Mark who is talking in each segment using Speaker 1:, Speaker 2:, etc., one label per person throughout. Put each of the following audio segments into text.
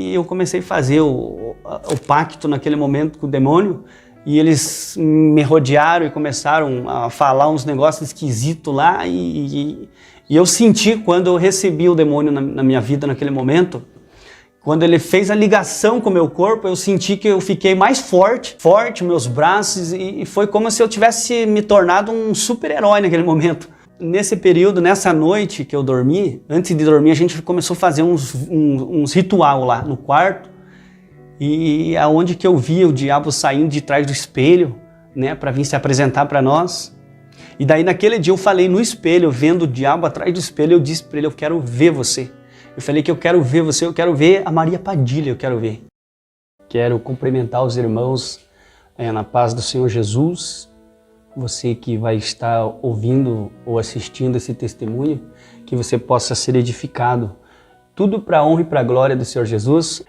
Speaker 1: E eu comecei a fazer o pacto naquele momento com o demônio, e eles me rodearam e começaram a falar uns negócios esquisitos lá, e eu senti, quando eu recebi o demônio na minha vida naquele momento, quando ele fez a ligação com o meu corpo, eu senti que eu fiquei mais forte, meus braços, e foi como se eu tivesse me tornado um super-herói naquele momento. Nesse período, nessa noite que eu dormi, antes de dormir, a gente começou a fazer uns ritual lá no quarto, e aonde que eu via o diabo saindo de trás do espelho, né, para vir se apresentar para nós. E daí naquele dia eu falei no espelho, vendo o diabo atrás do espelho, eu disse para ele: eu quero ver você. Eu falei que eu quero ver você, eu quero ver a Maria Padilha, eu quero ver. Quero cumprimentar os irmãos na paz do Senhor Jesus. Você que vai estar ouvindo ou assistindo esse testemunho, que você possa ser edificado. Tudo para a honra e para a glória do Senhor Jesus.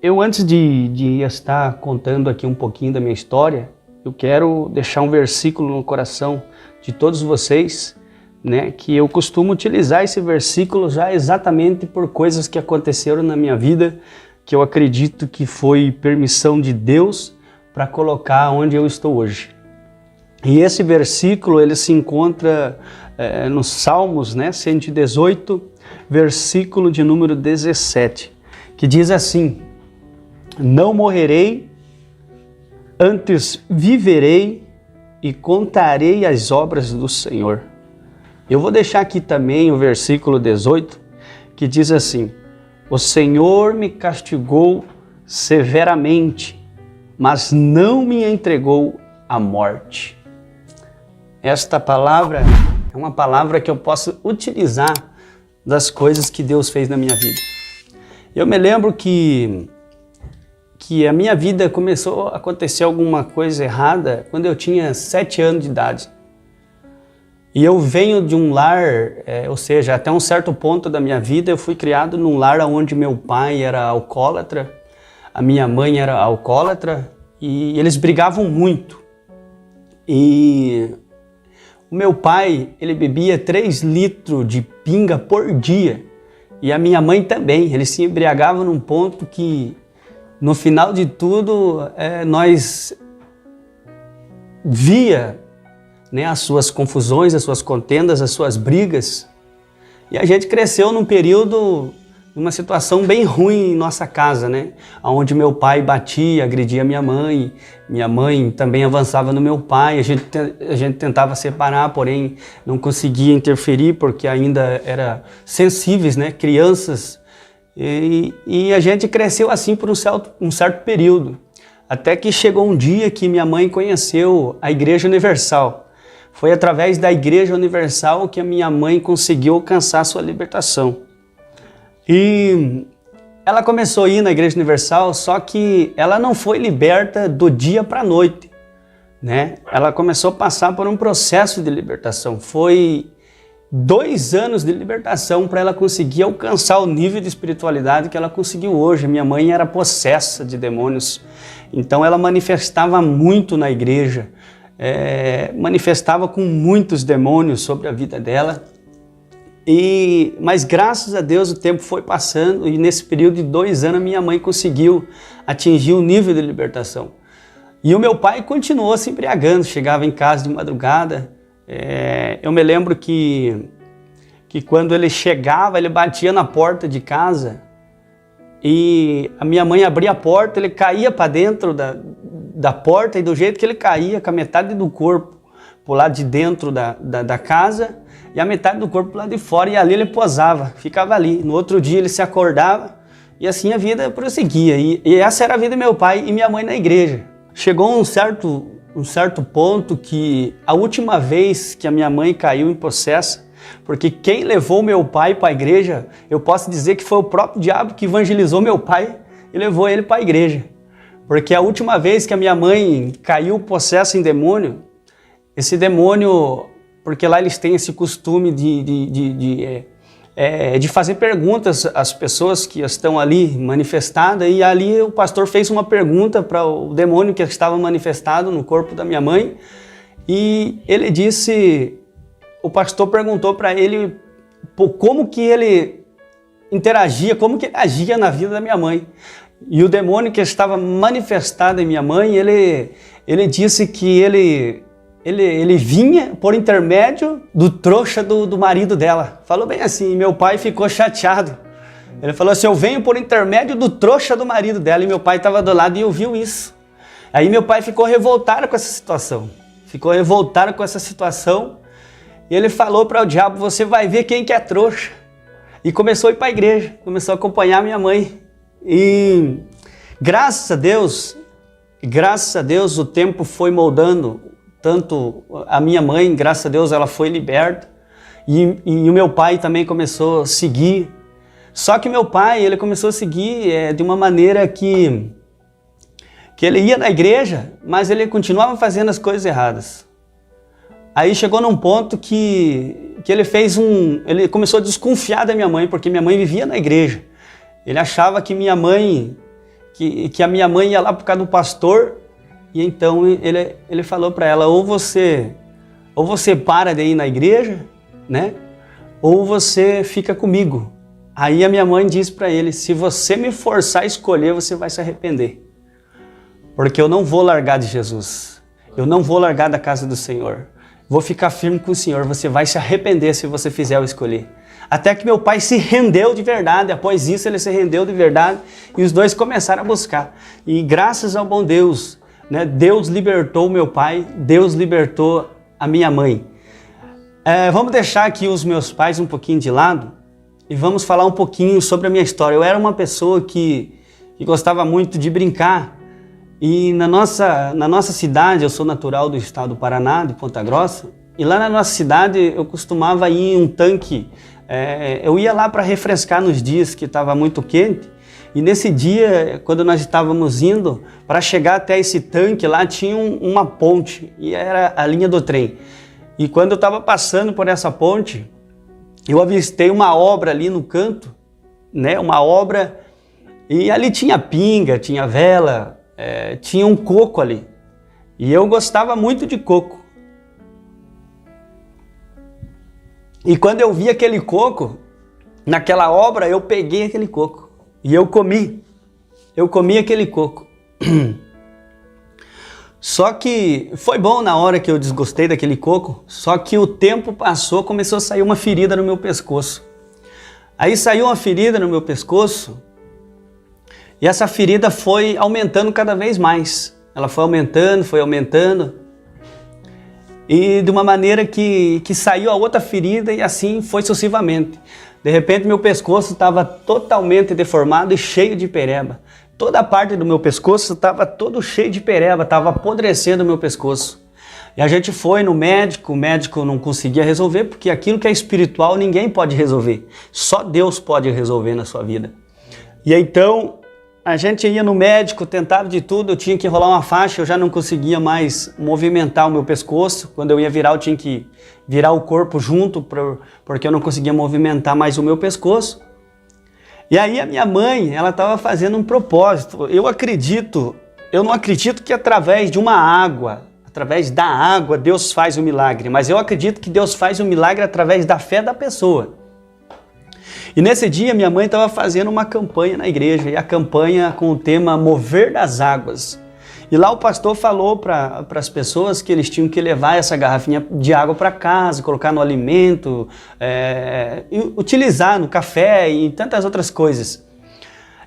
Speaker 1: Eu, antes de estar contando aqui um pouquinho da minha história, eu quero deixar um versículo no coração de todos vocês, né, que eu costumo utilizar esse versículo já exatamente por coisas que aconteceram na minha vida, que eu acredito que foi permissão de Deus para colocar onde eu estou hoje. E esse versículo ele se encontra nos Salmos, né, 118, versículo de número 17, que diz assim: não morrerei, antes viverei e contarei as obras do Senhor. Eu vou deixar aqui também o versículo 18, que diz assim: o Senhor me castigou severamente, mas não me entregou à morte. Esta palavra é uma palavra que eu posso utilizar das coisas que Deus fez na minha vida. Eu me lembro que a minha vida começou a acontecer alguma coisa errada quando eu tinha 7 anos de idade. E eu venho de um lar, ou seja, até um certo ponto da minha vida eu fui criado num lar onde meu pai era alcoólatra, a minha mãe era alcoólatra, e eles brigavam muito. E o meu pai, ele bebia 3 litros de pinga por dia, e a minha mãe também. Eles se embriagavam num ponto que, no final de tudo, nós via, né, as suas confusões, as suas contendas, as suas brigas. E a gente cresceu num período, numa situação bem ruim em nossa casa, né? Onde meu pai batia, agredia minha mãe também avançava no meu pai, a gente tentava separar, porém não conseguia interferir porque ainda era sensíveis, né? Crianças. E a gente cresceu assim por um certo período, até que chegou um dia que minha mãe conheceu a Igreja Universal. Foi através da Igreja Universal que a minha mãe conseguiu alcançar sua libertação. E ela começou a ir na Igreja Universal, só que ela não foi liberta do dia para a noite, né? Ela começou a passar por um processo de libertação. Foi 2 anos de libertação para ela conseguir alcançar o nível de espiritualidade que ela conseguiu hoje. Minha mãe era possessa de demônios, então ela manifestava muito na igreja, manifestava com muitos demônios sobre a vida dela. Mas graças a Deus o tempo foi passando, e nesse período de 2 anos minha mãe conseguiu atingir o nível de libertação. E o meu pai continuou se embriagando, chegava em casa de madrugada. Eu me lembro que quando ele chegava, ele batia na porta de casa e a minha mãe abria a porta, ele caía para dentro da porta, e do jeito que ele caía, com a metade do corpo pro lado de dentro da casa e a metade do corpo pro lado de fora, e ali ele posava, ficava ali. No outro dia ele se acordava e assim a vida prosseguia. E essa era a vida do meu pai e minha mãe na igreja. Chegou um certo ponto que a última vez que a minha mãe caiu em possessa, porque quem levou meu pai para a igreja, eu posso dizer que foi o próprio diabo que evangelizou meu pai e levou ele para a igreja. Porque a última vez que a minha mãe caiu possessa em demônio, esse demônio, porque lá eles têm esse costume de fazer perguntas às pessoas que estão ali manifestadas, e ali o pastor fez uma pergunta para o demônio que estava manifestado no corpo da minha mãe, e ele disse, o pastor perguntou para ele como que ele interagia, como que ele agia na vida da minha mãe. E o demônio que estava manifestado em minha mãe, ele disse que ele vinha por intermédio do trouxa do marido dela. Falou bem assim, e meu pai ficou chateado. Ele falou assim, eu venho por intermédio do trouxa do marido dela, e meu pai estava do lado e ouviu isso. Aí meu pai ficou revoltado com essa situação. E ele falou para o diabo, você vai ver quem que é trouxa. E começou a ir para a igreja, começou a acompanhar minha mãe. E graças a Deus, o tempo foi moldando tanto a minha mãe, graças a Deus ela foi liberta. E o meu pai também começou a seguir. Só que meu pai, ele começou a seguir de uma maneira que ele ia na igreja, mas ele continuava fazendo as coisas erradas. Aí chegou num ponto que ele começou a desconfiar da minha mãe, porque minha mãe vivia na igreja. Ele achava que minha mãe, que a minha mãe ia lá por causa do pastor, e então ele falou para ela, ou você para de ir na igreja, né? Ou você fica comigo. Aí a minha mãe disse para ele, se você me forçar a escolher, você vai se arrepender. Porque eu não vou largar de Jesus. Eu não vou largar da casa do Senhor. Vou ficar firme com o Senhor. Você vai se arrepender se você fizer eu escolher. Até que meu pai se rendeu de verdade. Após isso ele se rendeu de verdade. E os dois começaram a buscar. E graças ao bom Deus, né, Deus libertou meu pai. Deus libertou a minha mãe. Vamos deixar aqui os meus pais um pouquinho de lado. E vamos falar um pouquinho sobre a minha história. Eu era uma pessoa que gostava muito de brincar. E na nossa cidade, eu sou natural do estado do Paraná, de Ponta Grossa, e lá na nossa cidade eu costumava ir em um tanque, eu ia lá para refrescar nos dias que estava muito quente, e nesse dia, quando nós estávamos indo, para chegar até esse tanque lá tinha uma ponte, e era a linha do trem. E quando eu estava passando por essa ponte, eu avistei uma obra ali no canto, né, uma obra, e ali tinha pinga, tinha vela, tinha um coco ali, e eu gostava muito de coco. E quando eu vi aquele coco, naquela obra, eu peguei aquele coco, e eu comi aquele coco. Só que foi bom na hora que eu desgostei daquele coco, só que o tempo passou, começou a sair uma ferida no meu pescoço. Aí saiu uma ferida no meu pescoço, e essa ferida foi aumentando cada vez mais. Ela foi aumentando. E de uma maneira que saiu a outra ferida e assim foi sucessivamente. De repente meu pescoço estava totalmente deformado e cheio de pereba. Toda a parte do meu pescoço estava todo cheio de pereba, estava apodrecendo o meu pescoço. E a gente foi no médico, o médico não conseguia resolver, porque aquilo que é espiritual ninguém pode resolver. Só Deus pode resolver na sua vida. E então a gente ia no médico, tentava de tudo, eu tinha que enrolar uma faixa, eu já não conseguia mais movimentar o meu pescoço. Quando eu ia virar, eu tinha que virar o corpo junto, porque eu não conseguia movimentar mais o meu pescoço. E aí a minha mãe, ela estava fazendo um propósito. Eu não acredito que através de uma água, através da água, Deus faz o milagre, mas eu acredito que Deus faz o milagre através da fé da pessoa. E nesse dia minha mãe estava fazendo uma campanha na igreja, e a campanha com o tema Mover das Águas. E lá o pastor falou para as pessoas que eles tinham que levar essa garrafinha de água para casa, colocar no alimento, e utilizar no café e tantas outras coisas.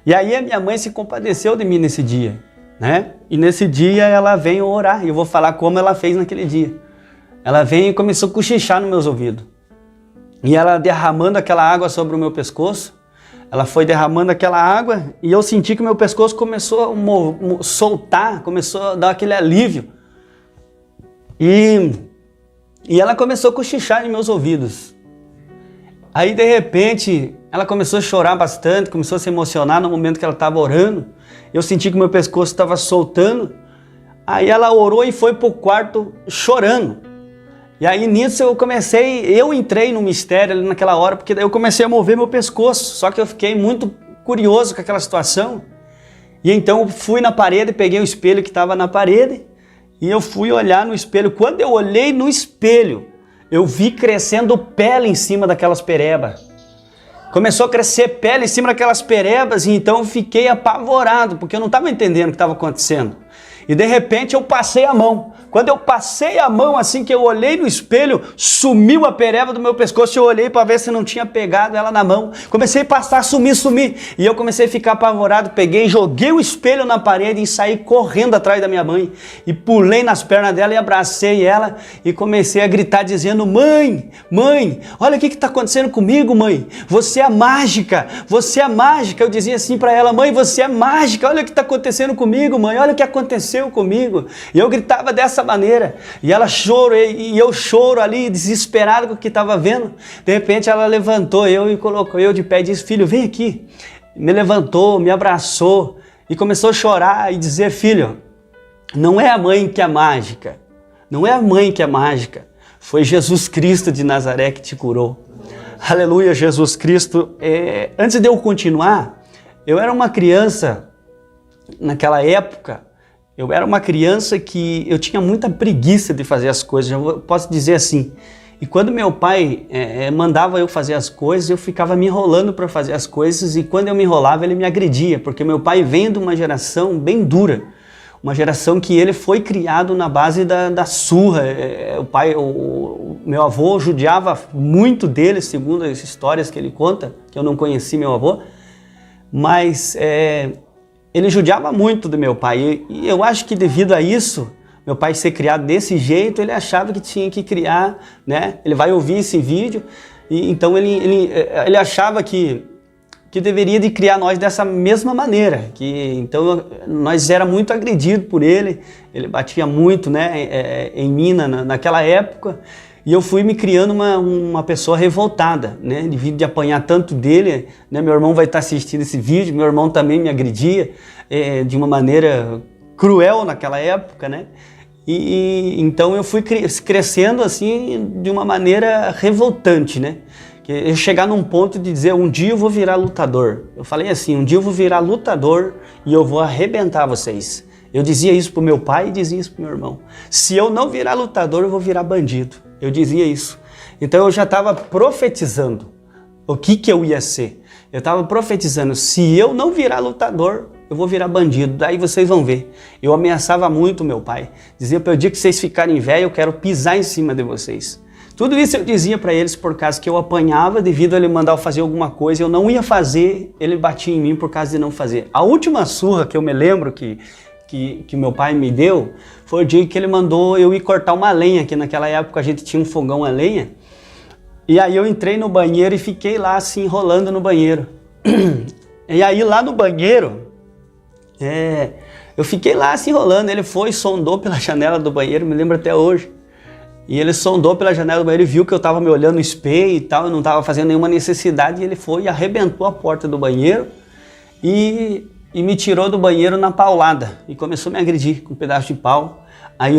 Speaker 1: E aí a minha mãe se compadeceu de mim nesse dia, né? E nesse dia ela veio orar, e eu vou falar como ela fez naquele dia. Ela veio e começou a cochichar nos meus ouvidos. E ela derramando aquela água sobre o meu pescoço, ela foi derramando aquela água e eu senti que o meu pescoço começou a soltar, começou a dar aquele alívio. E ela começou a cochichar em meus ouvidos. Aí de repente ela começou a chorar bastante, começou a se emocionar no momento que ela estava orando. Eu senti que o meu pescoço estava soltando. Aí ela orou e foi para o quarto chorando. E aí nisso eu entrei no mistério ali naquela hora, porque daí eu comecei a mover meu pescoço, só que eu fiquei muito curioso com aquela situação. E então eu fui na parede, peguei o espelho que estava na parede, e eu fui olhar no espelho. Quando eu olhei no espelho, eu vi crescendo pele em cima daquelas perebas. Começou a crescer pele em cima daquelas perebas e então eu fiquei apavorado, porque eu não estava entendendo o que estava acontecendo. E de repente eu passei a mão. Quando eu passei a mão, assim que eu olhei no espelho, sumiu a pereba do meu pescoço. Eu olhei para ver se não tinha pegado ela na mão. Comecei a passar, sumir. E eu comecei a ficar apavorado. Peguei, joguei o espelho na parede e saí correndo atrás da minha mãe. E pulei nas pernas dela e abracei ela. E comecei a gritar dizendo: mãe, olha o que está acontecendo comigo, mãe. Você é mágica, você é mágica. Eu dizia assim para ela: mãe, você é mágica. Olha o que está acontecendo comigo, mãe. Olha o que aconteceu comigo. E eu gritava dessa maneira, e ela chorou, e eu choro ali, desesperado com o que estava vendo. De repente ela levantou eu e colocou eu de pé e disse: filho, vem aqui. Me levantou, me abraçou e começou a chorar e dizer: filho, não é a mãe que é mágica, não é a mãe que é mágica, foi Jesus Cristo de Nazaré que te curou. Aleluia, Jesus Cristo. Antes de eu continuar, eu era uma criança naquela época. Eu era uma criança que eu tinha muita preguiça de fazer as coisas, eu posso dizer assim. E quando meu pai mandava eu fazer as coisas, eu ficava me enrolando para fazer as coisas, e quando eu me enrolava ele me agredia, porque meu pai vem de uma geração bem dura, uma geração que ele foi criado na base da surra. O meu avô judiava muito dele, segundo as histórias que ele conta, que eu não conheci meu avô, mas ele judiava muito do meu pai, e eu acho que devido a isso, meu pai ser criado desse jeito, ele achava que tinha que criar, né? Ele vai ouvir esse vídeo, e então ele achava que deveria de criar nós dessa mesma maneira, então nós era muito agredidos por ele batia muito, né, em mim naquela época. E eu fui me criando uma pessoa revoltada, né? Devido de apanhar tanto dele, né? Meu irmão vai estar assistindo esse vídeo, meu irmão também me agredia de uma maneira cruel naquela época, né? E então eu fui crescendo assim de uma maneira revoltante, né? Eu chegar num ponto de dizer: um dia eu vou virar lutador. Eu falei assim: um dia eu vou virar lutador e eu vou arrebentar vocês. Eu dizia isso pro meu pai e dizia isso pro meu irmão. Se eu não virar lutador, eu vou virar bandido. Eu dizia isso. Então eu já estava profetizando o que eu ia ser. Eu estava profetizando: se eu não virar lutador, eu vou virar bandido. Daí vocês vão ver. Eu ameaçava muito meu pai. Dizia: para o dia que vocês ficarem velhos, eu quero pisar em cima de vocês. Tudo isso eu dizia para eles por causa que eu apanhava devido a ele mandar eu fazer alguma coisa. Eu não ia fazer, ele batia em mim por causa de não fazer. A última surra que eu me lembro que meu pai me deu foi o dia que ele mandou eu ir cortar uma lenha, que naquela época a gente tinha um fogão a lenha, e aí eu entrei no banheiro e fiquei lá assim enrolando no banheiro. E aí lá no banheiro, eu fiquei lá assim enrolando, ele foi e sondou pela janela do banheiro, me lembro até hoje, e ele sondou pela janela do banheiro e viu que eu estava me olhando no espelho e tal, eu não estava fazendo nenhuma necessidade, e ele foi e arrebentou a porta do banheiro e me tirou do banheiro na paulada e começou a me agredir com um pedaço de pau. Aí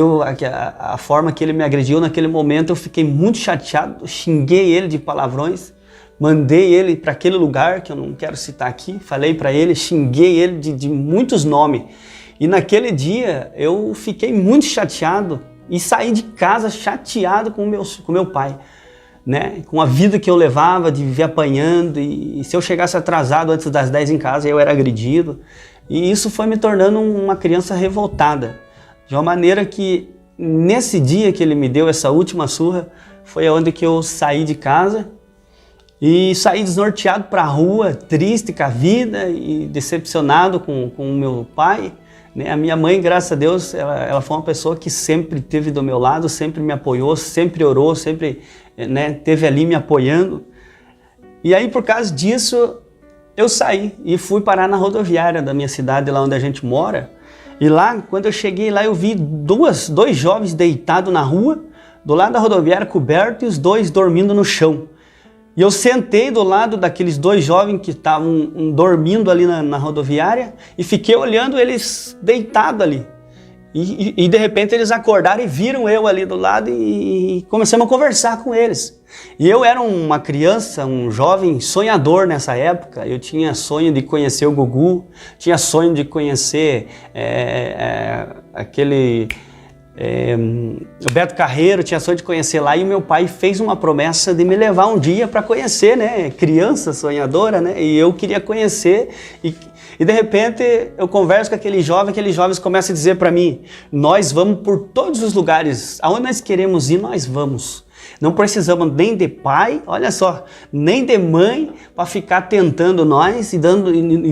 Speaker 1: a forma que ele me agrediu naquele momento, eu fiquei muito chateado, xinguei ele de palavrões, mandei ele para aquele lugar que eu não quero citar aqui, falei para ele, xinguei ele de muitos nomes. E naquele dia eu fiquei muito chateado e saí de casa chateado com meu pai. Né? Com a vida que eu levava, de viver apanhando, e se eu chegasse atrasado antes das 10 em casa, eu era agredido. E isso foi me tornando uma criança revoltada, de uma maneira que nesse dia que ele me deu essa última surra, foi onde que eu saí de casa e saí desnorteado para a rua, triste com a vida e decepcionado com o meu pai. Né? A minha mãe, graças a Deus, ela foi uma pessoa que sempre esteve do meu lado, sempre me apoiou, sempre orou, sempre, né, esteve ali me apoiando. E aí, por causa disso, eu saí e fui parar na rodoviária da minha cidade, lá onde a gente mora. E lá, quando eu cheguei lá, eu vi dois jovens deitados na rua, do lado da rodoviária, coberto, e os dois dormindo no chão. E eu sentei do lado daqueles dois jovens que estavam dormindo ali na rodoviária e fiquei olhando eles deitados ali. E de repente eles acordaram e viram eu ali do lado e começamos a conversar com eles. E eu era uma criança, um jovem sonhador nessa época. Eu tinha sonho de conhecer o Gugu, tinha sonho de conhecer aquele O Beto Carreiro tinha sonho de conhecer lá, e meu pai fez uma promessa de me levar um dia para conhecer, né? Criança sonhadora, né? E eu queria conhecer, e de repente eu converso com aqueles jovens começam a dizer para mim: nós vamos por todos os lugares, aonde nós queremos ir, nós vamos. Não precisamos nem de pai, olha só, nem de mãe para ficar tentando nós e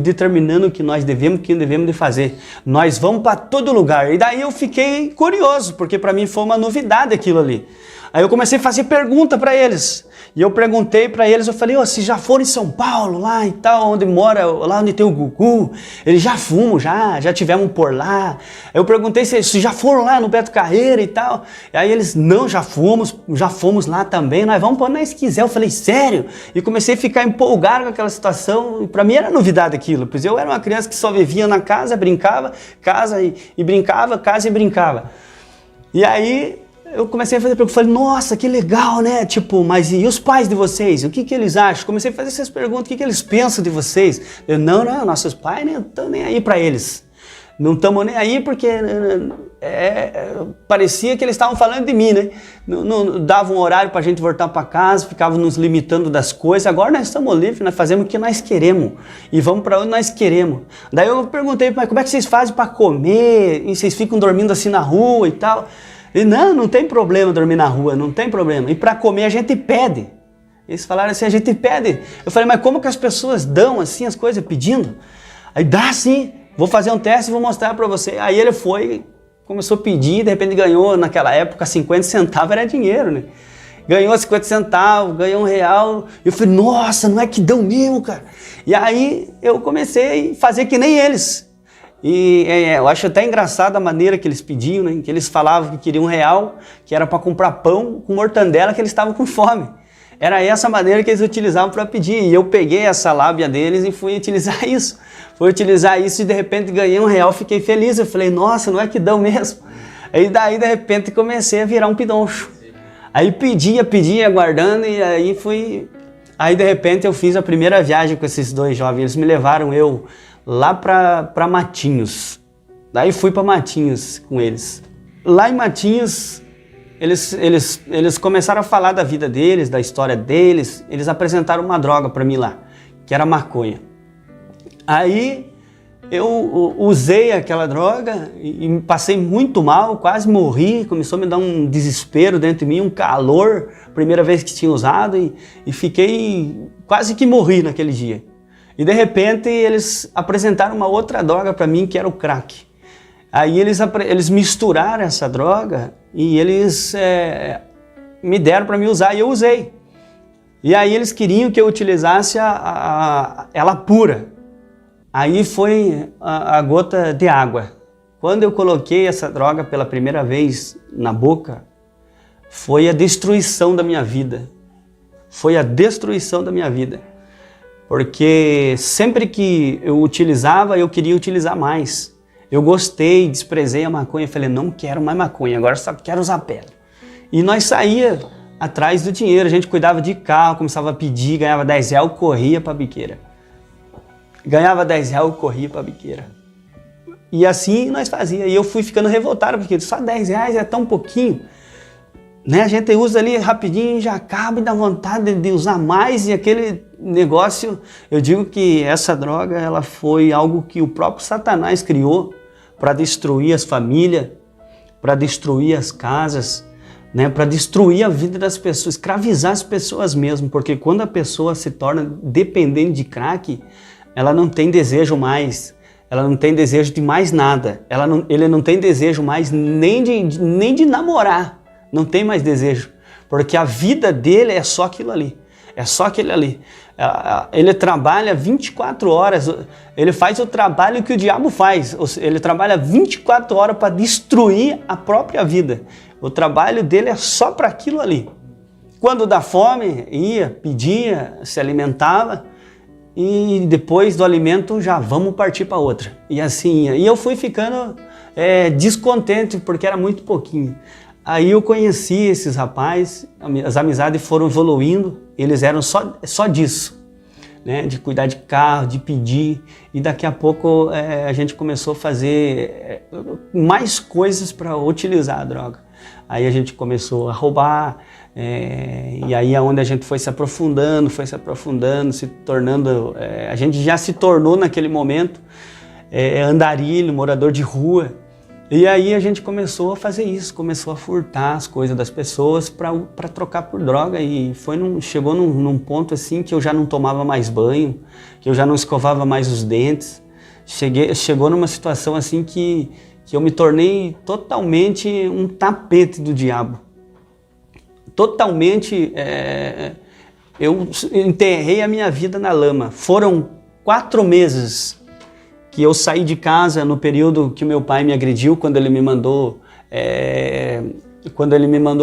Speaker 1: determinando o que nós devemos, o que devemos de fazer. Nós vamos para todo lugar. E daí eu fiquei curioso, porque para mim foi uma novidade aquilo ali. Aí eu comecei a fazer pergunta para eles. E eu perguntei para eles, eu falei: se já foram em São Paulo, lá e tal, onde mora, lá onde tem o Gugu, eles já fomos, já tivemos por lá. Eu perguntei se já foram lá no Beto Carreiro e tal. E aí eles: não, já fomos lá também, nós vamos para onde nós quiser. Eu falei: sério? E comecei a ficar empolgado com aquela situação, e para mim era novidade aquilo, pois eu era uma criança que só vivia na casa, brincava, casa e brincava, casa e brincava. E aí eu comecei a fazer perguntas, falei: nossa, que legal, né? Tipo, mas e os pais de vocês? O que eles acham? Comecei a fazer essas perguntas, o que eles pensam de vocês? Eu: não, nossos pais não estão nem aí para eles. Não estamos nem aí porque parecia que eles estavam falando de mim, né? Não davam um horário para a gente voltar para casa, ficavam nos limitando das coisas. Agora nós estamos livres, nós fazemos o que nós queremos e vamos para onde nós queremos. Daí eu perguntei: mas como é que vocês fazem para comer? E vocês ficam dormindo assim na rua e tal? E não tem problema dormir na rua, não tem problema. E para comer a gente pede. Eles falaram assim: a gente pede. Eu falei: mas como que as pessoas dão assim as coisas pedindo? Aí: dá sim, vou fazer um teste e vou mostrar para você. Aí ele foi, começou a pedir, de repente ganhou, naquela época 50 centavos era dinheiro, né? Ganhou 50 centavos, ganhou R$1. E eu falei: nossa, não é que dão mesmo, cara. E aí eu comecei a fazer que nem eles. E eu acho até engraçado a maneira que eles pediam, né? Que eles falavam que queriam R$1, que era para comprar pão com mortandela, que eles estavam com fome. Era essa maneira que eles utilizavam para pedir. E eu peguei essa lábia deles e fui utilizar isso. E de repente ganhei R$1, fiquei feliz. Eu falei: nossa, não é que dão mesmo? Aí daí de repente comecei a virar um pidoncho. Aí pedia, aguardando, e aí fui... Aí de repente eu fiz a primeira viagem com esses dois jovens. Eles me levaram lá para Matinhos. Daí fui para Matinhos com eles. Lá em Matinhos, eles começaram a falar da vida deles, da história deles. Eles apresentaram uma droga para mim lá, que era maconha. Aí eu usei aquela droga e passei muito mal, quase morri. Começou a me dar um desespero dentro de mim, um calor, primeira vez que tinha usado, e fiquei, quase que morri naquele dia. E de repente eles apresentaram uma outra droga para mim, que era o crack. Aí eles misturaram essa droga e eles me deram para me usar, e eu usei. E aí eles queriam que eu utilizasse ela pura. Aí foi a gota de água. Quando eu coloquei essa droga pela primeira vez na boca, foi a destruição da minha vida. Foi a destruição da minha vida. Porque sempre que eu utilizava, eu queria utilizar mais. Eu gostei, desprezei a maconha, falei: não quero mais maconha, agora só quero usar pedra. E nós saía atrás do dinheiro, a gente cuidava de carro, começava a pedir, ganhava R$10, corria para a biqueira. Ganhava R$10, corria para a biqueira. E assim nós fazíamos. E eu fui ficando revoltado, porque só R$10 é tão pouquinho. Né? A gente usa ali rapidinho, já acaba e dá vontade de usar mais, e aquele negócio, eu digo que essa droga, ela foi algo que o próprio Satanás criou para destruir as famílias, para destruir as casas, né? Para destruir a vida das pessoas, escravizar as pessoas mesmo, porque quando a pessoa se torna dependente de crack, ela não tem desejo mais, ela não tem desejo de mais nada, ele não tem desejo mais nem de namorar. Não tem mais desejo, porque a vida dele é só aquilo ali, é só aquele ali. Ele trabalha 24 horas, ele faz o trabalho que o diabo faz, ele trabalha 24 horas para destruir a própria vida. O trabalho dele é só para aquilo ali. Quando dá fome, ia, pedia, se alimentava, e depois do alimento já vamos partir para outra. E assim ia. E eu fui ficando descontente, porque era muito pouquinho. Aí eu conheci esses rapazes, as amizades foram evoluindo, eles eram só disso. né, de cuidar de carro, de pedir, e daqui a pouco a gente começou a fazer mais coisas para utilizar a droga. Aí a gente começou a roubar, e aí é onde a gente foi se aprofundando, se tornando, a gente já se tornou naquele momento andarilho, morador de rua. E aí a gente começou a fazer isso, começou a furtar as coisas das pessoas para trocar por droga, e chegou num ponto assim que eu já não tomava mais banho, que eu já não escovava mais os dentes. Chegou numa situação assim que eu me tornei totalmente um tapete do diabo. Totalmente, eu enterrei a minha vida na lama. Foram 4 meses que eu saí de casa no período que o meu pai me agrediu, quando ele me mandou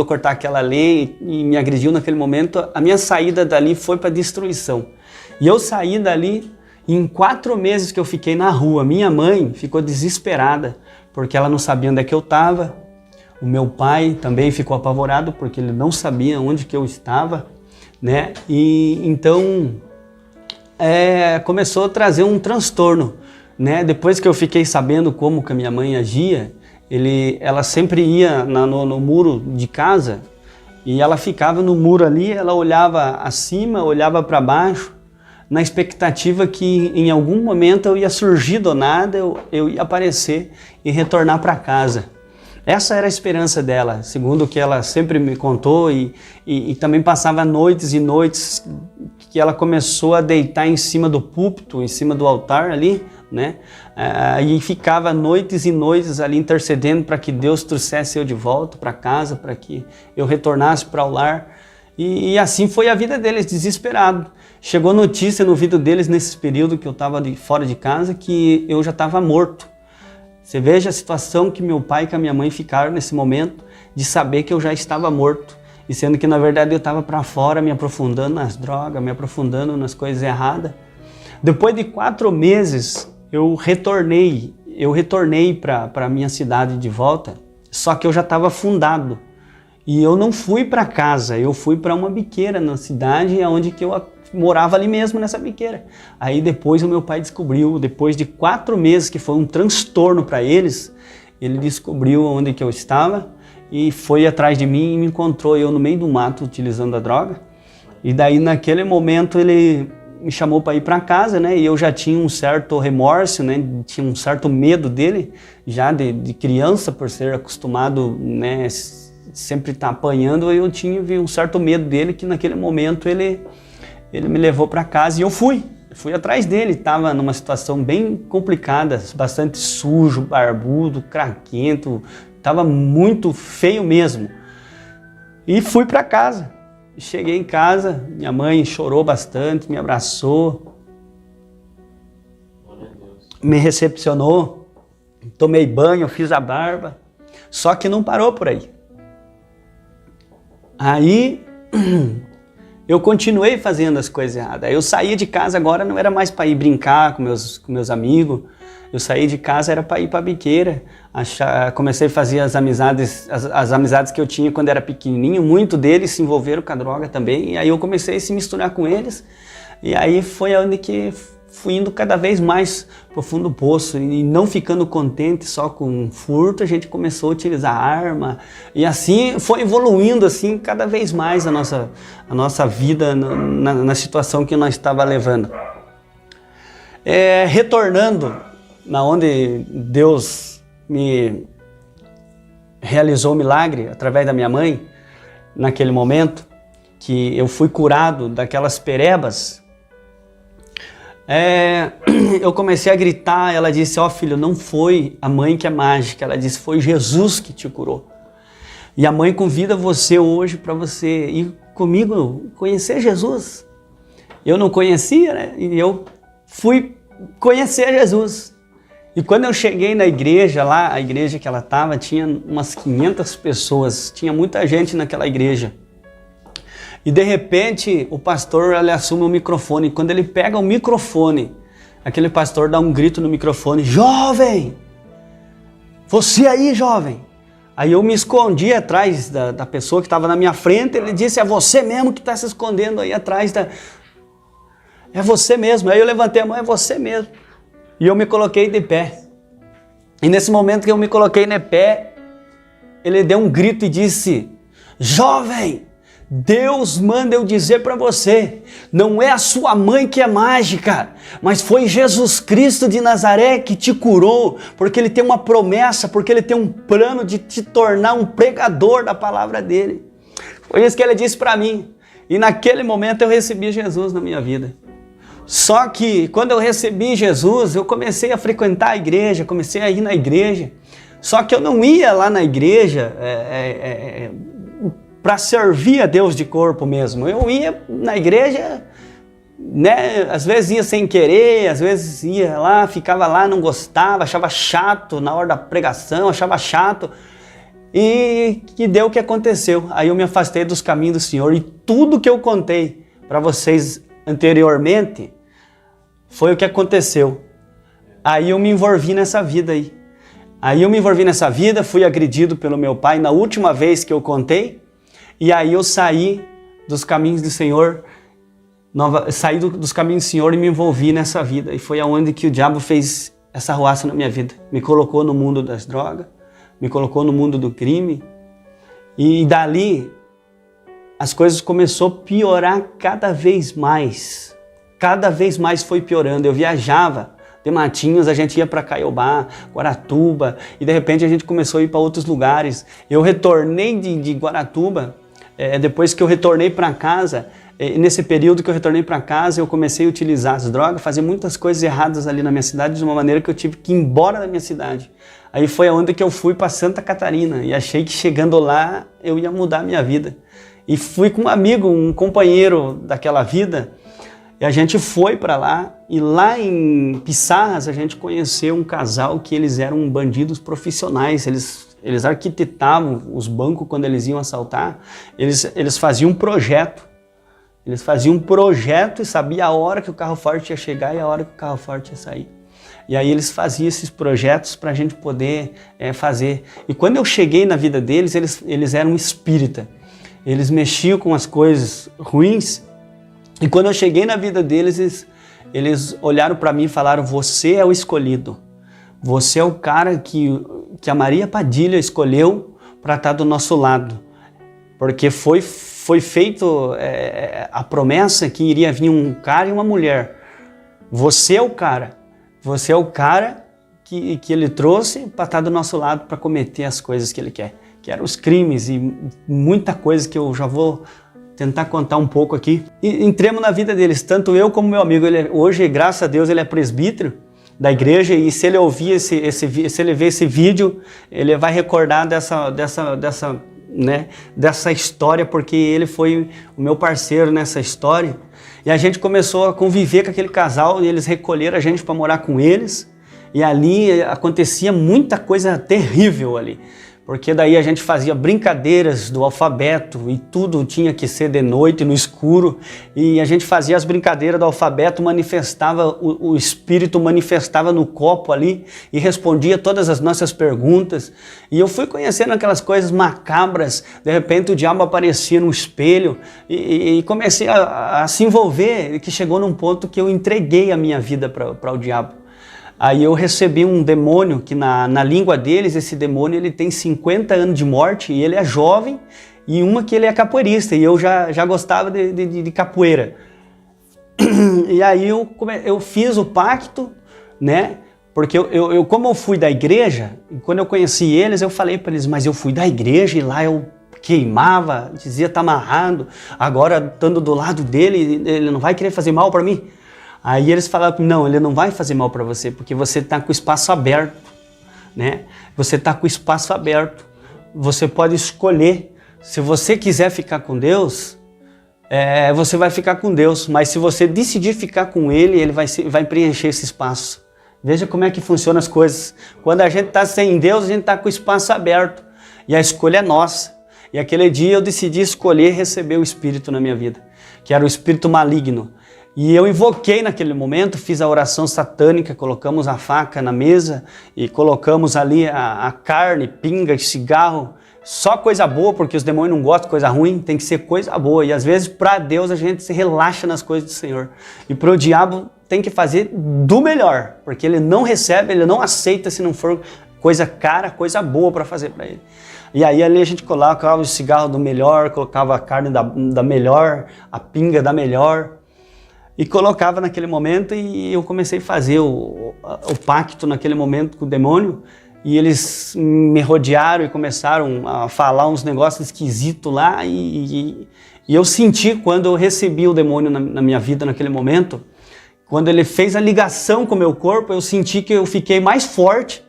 Speaker 1: cortar aquela lei e me agrediu naquele momento. A minha saída dali foi para destruição. E eu saí dali, em 4 meses que eu fiquei na rua, minha mãe ficou desesperada, porque ela não sabia onde é que eu estava. O meu pai também ficou apavorado, porque ele não sabia onde que eu estava, né? E então começou a trazer um transtorno, né? Depois que eu fiquei sabendo como que a minha mãe agia, ela sempre ia no muro de casa, e ela ficava no muro ali, ela olhava acima, olhava para baixo, na expectativa que em algum momento eu ia surgir do nada, eu ia aparecer e retornar para casa. Essa era a esperança dela, segundo o que ela sempre me contou, e também passava noites e noites que ela começou a deitar em cima do púlpito, em cima do altar ali, né? E ficava noites e noites ali intercedendo para que Deus trouxesse eu de volta para casa, para que eu retornasse para o lar. E assim foi a vida deles, desesperado. Chegou notícia no ouvido deles nesse período que eu estava fora de casa, que eu já estava morto. Você veja a situação que meu pai e que a minha mãe ficaram nesse momento, de saber que eu já estava morto. E sendo que na verdade eu estava para fora, me aprofundando nas drogas, me aprofundando nas coisas erradas. Depois de 4 meses, eu retornei para a minha cidade de volta, só que eu já estava afundado. E eu não fui para casa, eu fui para uma biqueira na cidade, onde que eu morava ali mesmo nessa biqueira. Aí depois o meu pai descobriu, depois de 4 meses, que foi um transtorno para eles, ele descobriu onde que eu estava e foi atrás de mim e me encontrou eu no meio do mato utilizando a droga. E daí naquele momento ele me chamou para ir para casa, né? E eu já tinha um certo remorso, né? Tinha um certo medo dele, já de criança, por ser acostumado, né? Sempre estar apanhando, eu tinha um certo medo dele, que naquele momento ele me levou para casa e eu fui atrás dele. Estava numa situação bem complicada, bastante sujo, barbudo, craquento, estava muito feio mesmo. E fui para casa. Cheguei em casa, minha mãe chorou bastante, me abraçou, me recepcionou, tomei banho, fiz a barba, só que não parou por aí. Aí eu continuei fazendo as coisas erradas. Eu saía de casa agora, não era mais para ir brincar com meus amigos. Eu saí de casa, era para ir para a biqueira. Comecei a fazer as amizades que eu tinha quando era pequenininho. Muitos deles se envolveram com a droga também. E aí eu comecei a se misturar com eles. E aí foi onde que fui indo cada vez mais pro fundo do poço, e não ficando contente só com furto, a gente começou a utilizar arma, e assim foi evoluindo assim cada vez mais a nossa vida na situação que nós estava levando. Retornando na onde Deus me realizou o milagre através da minha mãe, naquele momento que eu fui curado daquelas perebas, eu comecei a gritar. Ela disse: ó filho, não foi a mãe que é mágica, ela disse, foi Jesus que te curou. E a mãe convida você hoje para você ir comigo conhecer Jesus. Eu não conhecia, né? E eu fui conhecer Jesus. E quando eu cheguei na igreja lá, a igreja que ela estava, tinha umas 500 pessoas, tinha muita gente naquela igreja. E de repente o pastor, ele assume o microfone, e quando ele pega o microfone, aquele pastor dá um grito no microfone: jovem! Você aí, jovem! Aí eu me escondi atrás da pessoa que estava na minha frente. Ele disse: é você mesmo que está se escondendo aí atrás da... é você mesmo. Aí eu levantei a mão, é você mesmo. E eu me coloquei de pé. E nesse momento que eu me coloquei de pé, ele deu um grito e disse: jovem, Deus manda eu dizer para você, não é a sua mãe que é mágica, mas foi Jesus Cristo de Nazaré que te curou, porque Ele tem uma promessa, porque Ele tem um plano de te tornar um pregador da palavra dEle. Foi isso que Ele disse para mim. E naquele momento eu recebi Jesus na minha vida. Só que quando eu recebi Jesus, eu comecei a frequentar a igreja, comecei a ir na igreja. Só que eu não ia lá na igreja para servir a Deus de corpo mesmo. Eu ia na igreja, né? Às vezes ia sem querer, às vezes ia lá, ficava lá, não gostava, achava chato na hora da pregação, achava chato. E que deu o que aconteceu. Aí eu me afastei dos caminhos do Senhor e tudo que eu contei para vocês anteriormente foi o que aconteceu. Aí eu me envolvi nessa vida aí. Aí eu me envolvi nessa vida, fui agredido pelo meu pai na última vez que eu contei. E aí eu saí dos caminhos do Senhor, saí dos caminhos do Senhor e me envolvi nessa vida. E foi aonde que o diabo fez essa arruaça na minha vida. Me colocou no mundo das drogas, me colocou no mundo do crime. E dali as coisas começaram a piorar cada vez mais. Cada vez mais foi piorando. Eu viajava de Matinhos, a gente ia para Caiobá, Guaratuba, e de repente a gente começou a ir para outros lugares. Eu retornei de Guaratuba, depois que eu retornei para casa, nesse período que eu retornei para casa, eu comecei a utilizar as drogas, fazer muitas coisas erradas ali na minha cidade, de uma maneira que eu tive que ir embora da minha cidade. Aí foi onde que eu fui para Santa Catarina, e achei que chegando lá eu ia mudar a minha vida. E fui com um amigo, um companheiro daquela vida, e a gente foi para lá, e lá em Pissarras a gente conheceu um casal que eles eram bandidos profissionais, eles arquitetavam os bancos quando eles iam assaltar, eles faziam um projeto. Eles faziam um projeto e sabiam a hora que o carro forte ia chegar e a hora que o carro forte ia sair. E aí eles faziam esses projetos para a gente poder fazer. E quando eu cheguei na vida deles, eles eram espírita. Eles mexiam com as coisas ruins. E quando eu cheguei na vida deles, eles olharam para mim e falaram: você é o escolhido. Você é o cara que a Maria Padilha escolheu para estar do nosso lado. Porque foi feito a promessa que iria vir um cara e uma mulher. Você é o cara. Você é o cara que ele trouxe para estar do nosso lado para cometer as coisas que ele quer. Que eram os crimes e muita coisa que eu já vou tentar contar um pouco aqui. E entremos na vida deles, tanto eu como meu amigo. Hoje, graças a Deus, ele é presbítero da igreja, e se ele ouvir se ele ver esse vídeo, ele vai recordar dessa história, porque ele foi o meu parceiro nessa história. E a gente começou a conviver com aquele casal, e eles recolheram a gente para morar com eles, e ali acontecia muita coisa terrível ali. Porque daí a gente fazia brincadeiras do alfabeto e tudo tinha que ser de noite, no escuro. E a gente fazia as brincadeiras do alfabeto, manifestava, o espírito manifestava no copo ali e respondia todas as nossas perguntas. E eu fui conhecendo aquelas coisas macabras. De repente o diabo aparecia no espelho e comecei a se envolver, que chegou num ponto que eu entreguei a minha vida para o diabo. Aí eu recebi um demônio que na língua deles, esse demônio ele tem 50 anos de morte e ele é jovem, e uma que ele é capoeirista, e eu já gostava de capoeira. E aí eu fiz o pacto, né? Porque eu como eu fui da igreja, quando eu conheci eles, eu falei para eles: mas eu fui da igreja e lá eu queimava, dizia tá amarrado, agora estando do lado dele, ele não vai querer fazer mal para mim. Aí eles falaram: não, ele não vai fazer mal para você, porque você está com o espaço aberto, né? Você está com o espaço aberto, você pode escolher. Se você quiser ficar com Deus, você vai ficar com Deus, mas se você decidir ficar com Ele vai preencher esse espaço. Veja como é que funcionam as coisas. Quando a gente está sem Deus, a gente está com o espaço aberto, e a escolha é nossa. E aquele dia eu decidi escolher receber o Espírito na minha vida, que era o Espírito maligno. E eu invoquei naquele momento, fiz a oração satânica, colocamos a faca na mesa e colocamos ali a carne, pinga e cigarro só coisa boa, porque os demônios não gostam de coisa ruim, tem que ser coisa boa. E às vezes para Deus a gente se relaxa nas coisas do Senhor. E para o diabo tem que fazer do melhor, porque ele não recebe, ele não aceita se não for coisa cara, coisa boa para fazer para ele. E aí ali a gente colocava o cigarro do melhor, colocava a carne da melhor, a pinga da melhor, e colocava naquele momento, e eu comecei a fazer o pacto naquele momento com o demônio, e eles me rodearam e começaram a falar uns negócios esquisitos lá, e eu senti, quando eu recebi o demônio na minha vida naquele momento, quando ele fez a ligação com o meu corpo, eu senti que eu fiquei mais forte,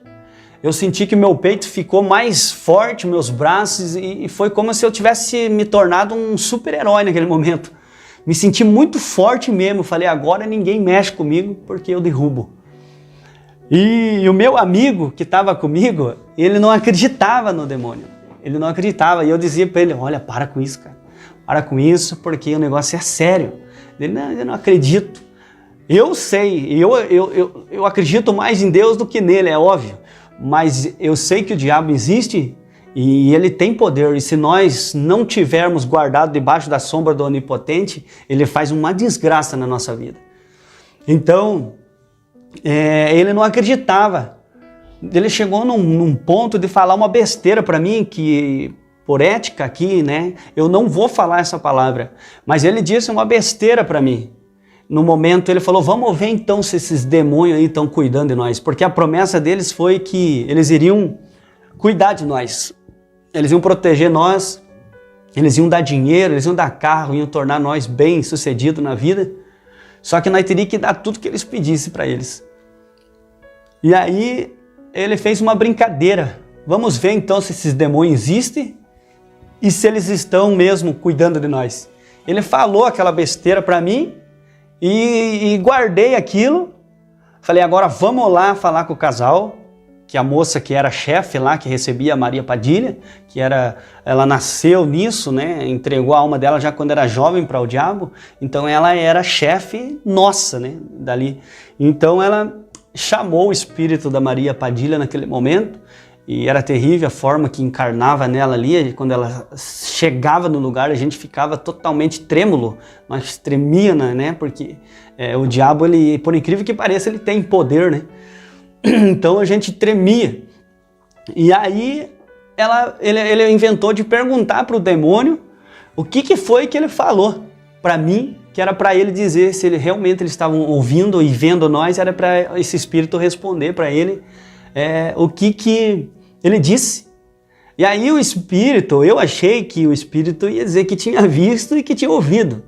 Speaker 1: eu senti que meu peito ficou mais forte, meus braços, e foi como se eu tivesse me tornado um super-herói naquele momento. Me senti muito forte mesmo, falei, agora ninguém mexe comigo porque eu derrubo. E o meu amigo que estava comigo, ele não acreditava no demônio, ele não acreditava, e eu dizia para ele, olha, para com isso, cara, para com isso, porque o negócio é sério. Ele, não, eu não acredito. Eu sei, eu acredito mais em Deus do que nele, é óbvio, mas eu sei que o diabo existe e ele tem poder, e se nós não tivermos guardado debaixo da sombra do Onipotente, ele faz uma desgraça na nossa vida. Então, ele não acreditava. Ele chegou num ponto de falar uma besteira para mim, que por ética aqui, né, eu não vou falar essa palavra, mas ele disse uma besteira para mim. No momento ele falou, vamos ver então se esses demônios aí estão cuidando de nós, porque a promessa deles foi que eles iriam cuidar de nós, eles iam proteger nós, eles iam dar dinheiro, eles iam dar carro, iam tornar nós bem-sucedidos na vida, só que nós teríamos que dar tudo que eles pedissem para eles. E aí ele fez uma brincadeira, vamos ver então se esses demônios existem e se eles estão mesmo cuidando de nós. Ele falou aquela besteira para mim, e guardei aquilo, falei, agora vamos lá falar com o casal, que a moça que era chefe lá, que recebia a Maria Padilha, ela nasceu nisso, né, entregou a alma dela já quando era jovem para o diabo, então ela era chefe nossa, né, dali. Então ela chamou o espírito da Maria Padilha naquele momento, e era terrível a forma que encarnava nela ali, quando ela chegava no lugar a gente ficava totalmente trêmulo, nós tremia, né, porque o diabo, ele, por incrível que pareça, ele tem poder, né, então a gente tremia. E aí ele inventou de perguntar para o demônio o que foi que ele falou para mim, que era para ele dizer se realmente eles estavam ouvindo e vendo nós, era para esse espírito responder para ele o que ele disse. E aí o espírito, eu achei que o espírito ia dizer que tinha visto e que tinha ouvido.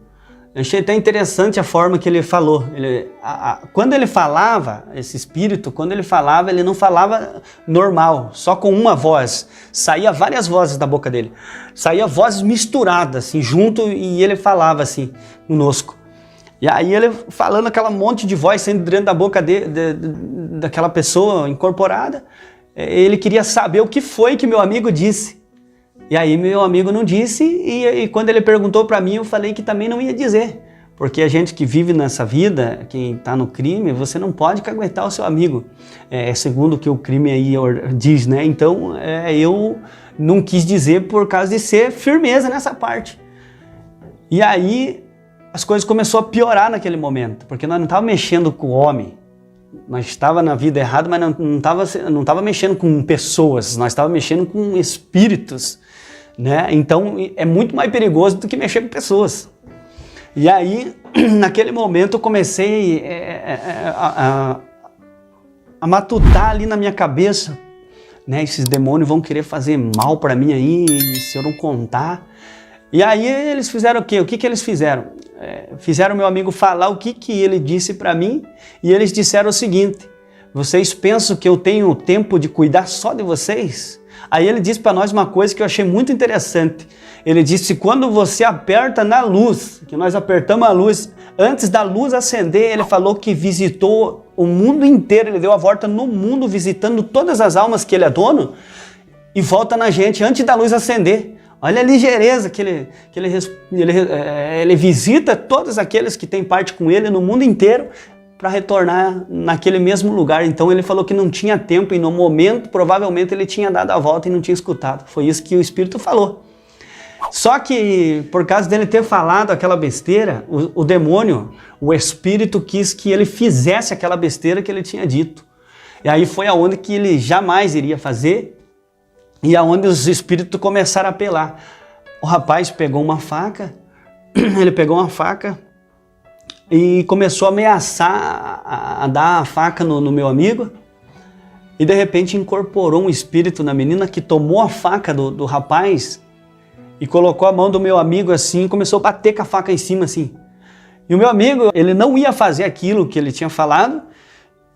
Speaker 1: Eu achei até interessante a forma que ele falou. Quando ele falava, esse espírito, quando ele falava, ele não falava normal, só com uma voz. Saía várias vozes da boca dele. Saía vozes misturadas, assim, junto, e ele falava assim, conosco. E aí ele falando aquela monte de voz saindo dentro da boca daquela pessoa incorporada, ele queria saber o que foi que meu amigo disse. E aí meu amigo não disse, e quando ele perguntou para mim, eu falei que também não ia dizer. Porque a gente que vive nessa vida, quem está no crime, você não pode caguetar o seu amigo. Segundo o que o crime aí diz, né? Então eu não quis dizer por causa de ser firmeza nessa parte. E aí as coisas começaram a piorar naquele momento, porque nós não estávamos mexendo com o homem. Nós estávamos na vida errada, mas não estava mexendo com pessoas, nós estávamos mexendo com espíritos, né? Então é muito mais perigoso do que mexer com pessoas. E aí, naquele momento, eu comecei a matutar ali na minha cabeça, né? Esses demônios vão querer fazer mal para mim aí, se eu não contar. E aí eles fizeram o quê? O que eles fizeram? Fizeram meu amigo falar o que ele disse para mim, e eles disseram o seguinte: vocês pensam que eu tenho tempo de cuidar só de vocês? Aí ele disse para nós uma coisa que eu achei muito interessante. Ele disse, quando você aperta na luz, que nós apertamos a luz, antes da luz acender, ele falou que visitou o mundo inteiro, ele deu a volta no mundo, visitando todas as almas que ele é dono, e volta na gente antes da luz acender. Olha a ligeireza que ele visita todos aqueles que têm parte com ele no mundo inteiro, para retornar naquele mesmo lugar. Então ele falou que não tinha tempo e no momento provavelmente ele tinha dado a volta e não tinha escutado. Foi isso que o Espírito falou. Só que por causa dele ter falado aquela besteira, o demônio, o Espírito quis que ele fizesse aquela besteira que ele tinha dito. E aí foi aonde que ele jamais iria fazer e aonde os espíritos começaram a apelar. O rapaz pegou uma faca, ele pegou uma faca e começou a ameaçar a dar a faca no meu amigo e de repente incorporou um espírito na menina que tomou a faca do rapaz e colocou a mão do meu amigo assim e começou a bater com a faca em cima assim. E o meu amigo, ele não ia fazer aquilo que ele tinha falado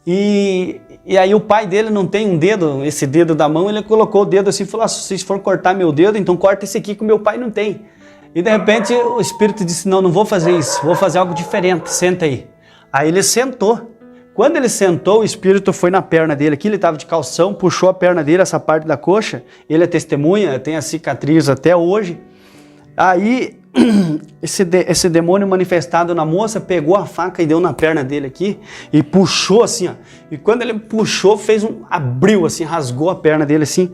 Speaker 1: e aí o pai dele não tem um dedo, esse dedo da mão, ele colocou o dedo assim e falou, se vocês forem cortar meu dedo, então corta esse aqui que o meu pai não tem. E de repente o espírito disse, não vou fazer isso, vou fazer algo diferente, senta aí. Aí ele sentou. Quando ele sentou, o espírito foi na perna dele, aqui ele estava de calção, puxou a perna dele, essa parte da coxa, ele é testemunha, tem a cicatriz até hoje. Aí esse demônio manifestado na moça pegou a faca e deu na perna dele aqui e puxou assim, ó. E quando ele puxou, abriu assim, rasgou a perna dele assim.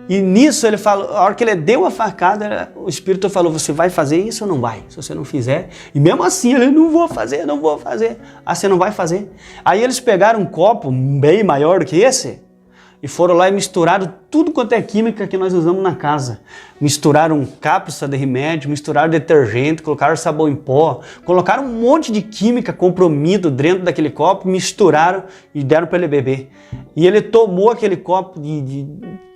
Speaker 1: E nisso ele falou, a hora que ele deu a facada, o espírito falou, você vai fazer isso ou não vai? Se você não fizer, e mesmo assim ele, não vou fazer. Ah, você não vai fazer? Aí eles pegaram um copo bem maior do que esse e foram lá e misturaram tudo quanto é química que nós usamos na casa. Misturaram cápsula de remédio, misturaram detergente, colocaram sabão em pó, colocaram um monte de química comprimido dentro daquele copo, misturaram e deram para ele beber. E ele tomou aquele copo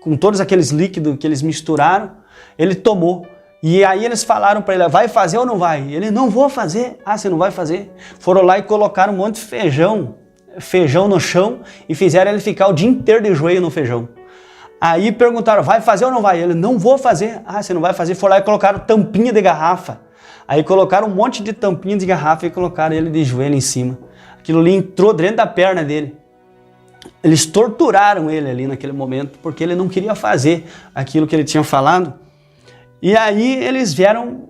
Speaker 1: com todos aqueles líquidos que eles misturaram, ele tomou. E aí eles falaram para ele, vai fazer ou não vai? Ele, não vou fazer. Ah, você não vai fazer? Foram lá e colocaram um monte de feijão no chão e fizeram ele ficar o dia inteiro de joelho no feijão. Aí perguntaram, vai fazer ou não vai? Ele, não vou fazer. Ah, você não vai fazer? Foram lá e colocaram tampinha de garrafa. Aí colocaram um monte de tampinha de garrafa e colocaram ele de joelho em cima. Aquilo ali entrou dentro da perna dele. Eles torturaram ele ali naquele momento, porque ele não queria fazer aquilo que ele tinha falado. E aí eles vieram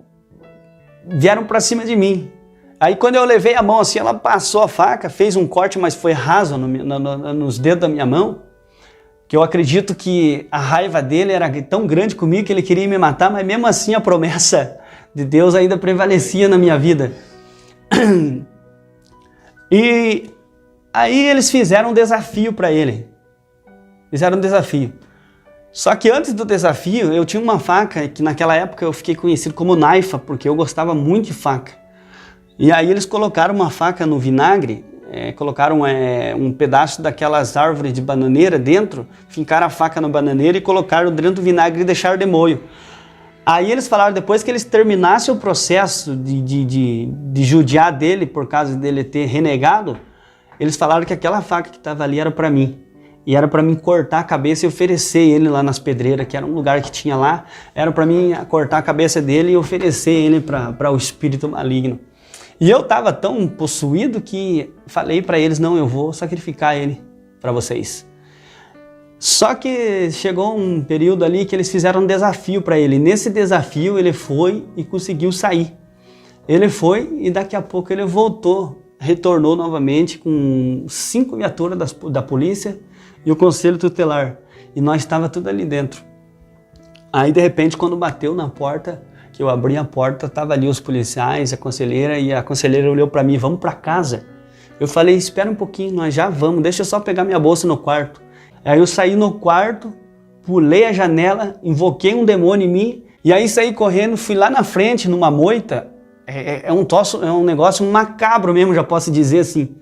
Speaker 1: para cima de mim. Aí quando eu levei a mão assim, ela passou a faca, fez um corte, mas foi raso nos dedos da minha mão, que eu acredito que a raiva dele era tão grande comigo que ele queria me matar, mas mesmo assim a promessa de Deus ainda prevalecia na minha vida. E aí eles fizeram um desafio para ele. Fizeram um desafio. Só que antes do desafio, eu tinha uma faca que naquela época eu fiquei conhecido como Naifa, porque eu gostava muito de faca. E aí eles colocaram uma faca no vinagre, colocaram um pedaço daquelas árvores de bananeira dentro, fincaram a faca na bananeira e colocaram dentro do vinagre e deixaram de molho. Aí eles falaram, depois que eles terminassem o processo de judiar dele, por causa dele ter renegado, eles falaram que aquela faca que estava ali era para mim. E era para mim cortar a cabeça e oferecer ele lá nas pedreiras, que era um lugar que tinha lá. Era para mim cortar a cabeça dele e oferecer ele para o espírito maligno. E eu estava tão possuído que falei para eles, não, eu vou sacrificar ele para vocês. Só que chegou um período ali que eles fizeram um desafio para ele. Nesse desafio ele foi e conseguiu sair. Ele foi e daqui a pouco ele voltou, retornou novamente com 5 viaturas da polícia e o conselho tutelar. E nós estava tudo ali dentro. Aí de repente quando bateu na porta, que eu abri a porta, tava ali os policiais, a conselheira, e a conselheira olhou para mim, vamos para casa. Eu falei, espera um pouquinho, nós já vamos, deixa eu só pegar minha bolsa no quarto. Aí eu saí no quarto, pulei a janela, invoquei um demônio em mim, e aí saí correndo, fui lá na frente, numa moita, é um negócio macabro mesmo, já posso dizer assim.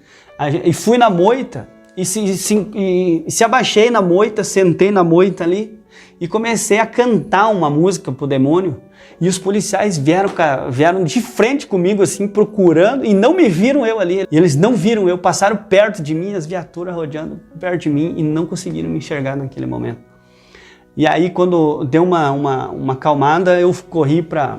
Speaker 1: E fui na moita, e se abaixei na moita, sentei na moita ali, e comecei a cantar uma música pro demônio. E os policiais vieram de frente comigo, assim, procurando, e não me viram eu ali. E eles não viram eu, passaram perto de mim, as viaturas rodeando perto de mim, e não conseguiram me enxergar naquele momento. E aí, quando deu uma acalmada, eu corri pra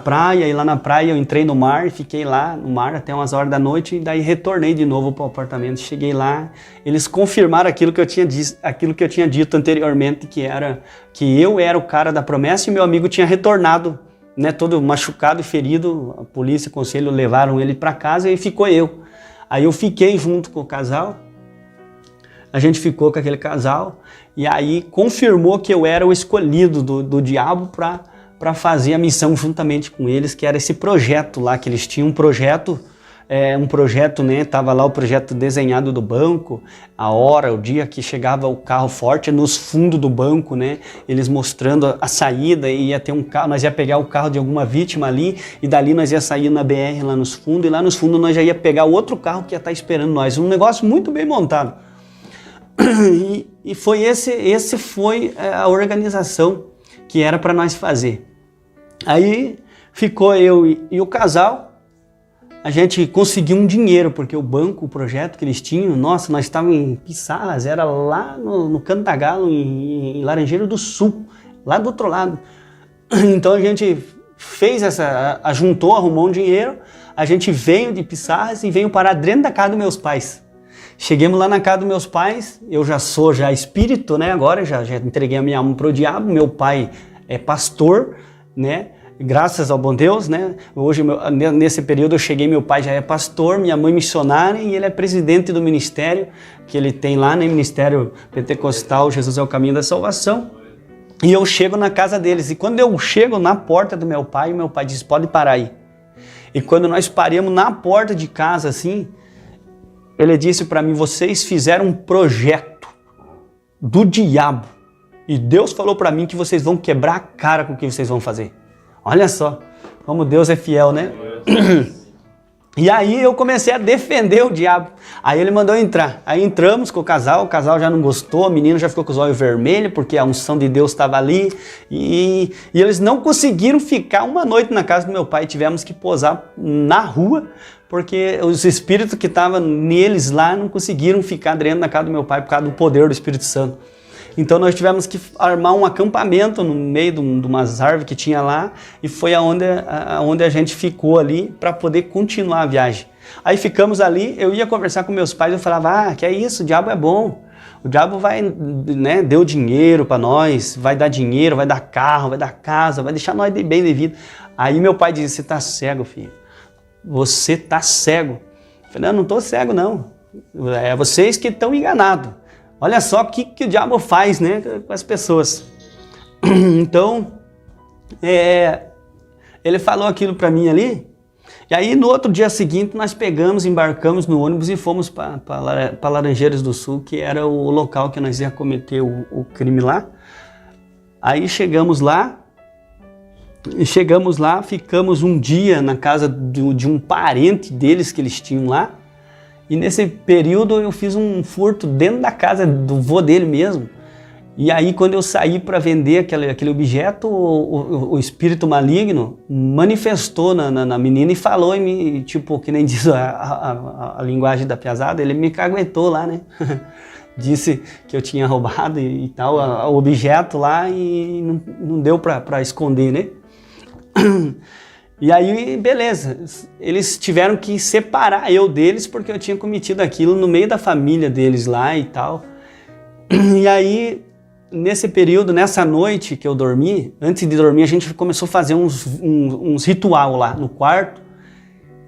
Speaker 1: praia, e lá na praia eu entrei no mar, e fiquei lá no mar até umas horas da noite, e daí retornei de novo pro apartamento. Cheguei lá, eles confirmaram aquilo que eu tinha dito anteriormente, que eu era o cara da promessa e meu amigo tinha retornado, né, todo machucado e ferido. A polícia, o conselho levaram ele para casa e ficou eu. Aí eu fiquei junto com o casal, a gente ficou com aquele casal, e aí confirmou que eu era o escolhido do diabo para fazer a missão juntamente com eles, que era esse projeto lá, que eles tinham um projeto, né, tava lá o projeto desenhado do banco, a hora, o dia que chegava o carro forte nos fundos do banco, né, eles mostrando a saída, e ia ter um carro, nós ia pegar o carro de alguma vítima ali, e dali nós ia sair na BR lá nos fundos, e lá nos fundos nós já ia pegar o outro carro que ia estar esperando nós, um negócio muito bem montado. E foi esse foi a organização que era para nós fazer. Aí ficou eu e o casal. A gente conseguiu um dinheiro, porque o banco, o projeto que eles tinham, nossa, nós estávamos em Pissarras, era lá no Cantagalo, em Laranjeiro do Sul, lá do outro lado. Então a gente fez juntou, arrumou um dinheiro, a gente veio de Pissarras e veio parar dentro da casa dos meus pais. Chegamos lá na casa dos meus pais, eu já sou espírito, né, agora já entreguei a minha alma pro diabo, meu pai é pastor, né, graças ao bom Deus, né? Hoje, nesse período eu cheguei, meu pai já é pastor, minha mãe missionária e ele é presidente do ministério que ele tem lá, né? Ministério Pentecostal, Jesus é o Caminho da Salvação. E eu chego na casa deles e quando eu chego na porta do meu pai diz, pode parar aí. E quando nós paramos na porta de casa assim, ele disse para mim, vocês fizeram um projeto do diabo e Deus falou para mim que vocês vão quebrar a cara com o que vocês vão fazer. Olha só, como Deus é fiel, né? E aí eu comecei a defender o diabo. Aí ele mandou entrar. Aí entramos com o casal já não gostou, a menina já ficou com os olhos vermelhos, porque a unção de Deus estava ali. E eles não conseguiram ficar uma noite na casa do meu pai, tivemos que posar na rua, porque os espíritos que estavam neles lá não conseguiram ficar dentro da casa do meu pai por causa do poder do Espírito Santo. Então nós tivemos que armar um acampamento no meio de umas árvores que tinha lá e foi aonde a gente ficou ali para poder continuar a viagem. Aí ficamos ali, eu ia conversar com meus pais, eu falava, que é isso, o diabo é bom. O diabo vai, né, deu dinheiro para nós, vai dar dinheiro, vai dar carro, vai dar casa, vai deixar nós bem de vida. Aí meu pai disse, você tá cego, filho, você tá cego. Eu falei, não tô cego não, é vocês que estão enganados. Olha só o que o diabo faz, né, com as pessoas. Então, ele falou aquilo para mim ali, e aí no outro dia seguinte nós embarcamos no ônibus e fomos para Laranjeiras do Sul, que era o local que nós ia cometer o crime lá. Aí chegamos lá, ficamos um dia na casa de um parente deles que eles tinham lá. E nesse período eu fiz um furto dentro da casa do vô dele mesmo. E aí quando eu saí para vender aquele objeto, o espírito maligno manifestou na menina e falou, tipo, que nem diz a linguagem da piazada, ele me caguetou lá, né? Disse que eu tinha roubado e tal, o objeto lá e não deu para esconder, né? E aí, beleza, eles tiveram que separar eu deles porque eu tinha cometido aquilo no meio da família deles lá e tal. E aí, nesse período, nessa noite que eu dormi, antes de dormir a gente começou a fazer uns ritual lá no quarto.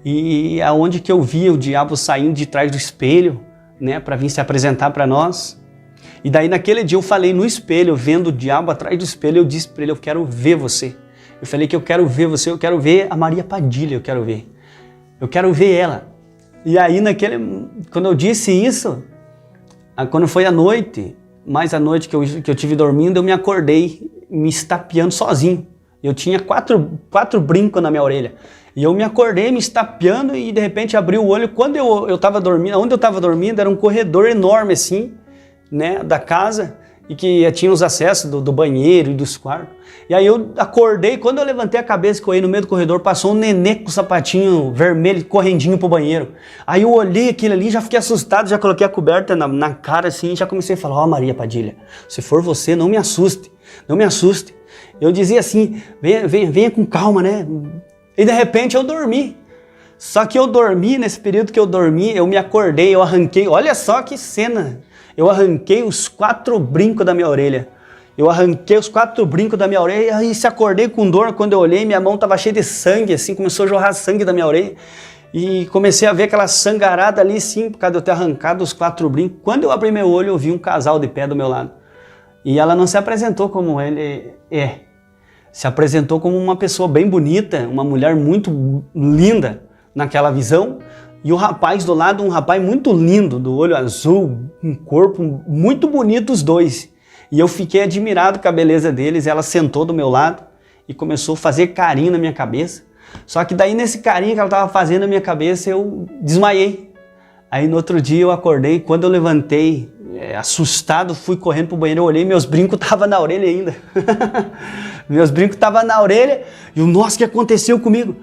Speaker 1: E aonde que eu via o diabo saindo de trás do espelho, né, para vir se apresentar para nós. E daí naquele dia eu falei no espelho, vendo o diabo atrás do espelho, eu disse para ele, eu quero ver você. Eu falei que eu quero ver você, eu quero ver a Maria Padilha, eu quero ver ela. E aí quando eu disse isso, quando foi à noite, mais à noite que eu tive dormindo, eu me acordei me estapeando sozinho. Eu tinha quatro brincos na minha orelha. E eu me acordei me estapeando e de repente abri o olho. Quando eu estava dormindo, onde eu estava dormindo era um corredor enorme assim, né, da casa, e que tinha os acessos do banheiro e dos quartos. E aí eu acordei, quando eu levantei a cabeça que eu ia no meio do corredor, passou um nenê com o sapatinho vermelho, correndinho pro banheiro. Aí eu olhei aquilo ali, já fiquei assustado, já coloquei a coberta na cara assim, já comecei a falar, Maria Padilha, se for você, não me assuste, não me assuste. Eu dizia assim, venha com calma, né? E de repente eu dormi. Só que eu dormi, nesse período que eu dormi, eu me acordei, eu arranquei, olha só que cena. Eu arranquei os 4 brincos da minha orelha. E se acordei com dor, quando eu olhei, minha mão estava cheia de sangue, assim, começou a jorrar sangue da minha orelha. e comecei a ver aquela sangarada ali, sim, por causa de eu ter arrancado os 4 brincos. Quando eu abri meu olho, eu vi um casal de pé do meu lado. E ela não se apresentou como ele é. Se apresentou como uma pessoa bem bonita, uma mulher muito linda naquela visão. E o rapaz do lado, um rapaz muito lindo, do olho azul, um corpo muito bonito os dois. E eu fiquei admirado com a beleza deles. Ela sentou do meu lado e começou a fazer carinho na minha cabeça. Só que daí nesse carinho que ela estava fazendo na minha cabeça, eu desmaiei. Aí no outro dia eu acordei, quando eu levantei, assustado, fui correndo pro banheiro, eu olhei, meus brincos estavam na orelha ainda. Meus brincos estavam na orelha e eu, nossa, o que aconteceu comigo?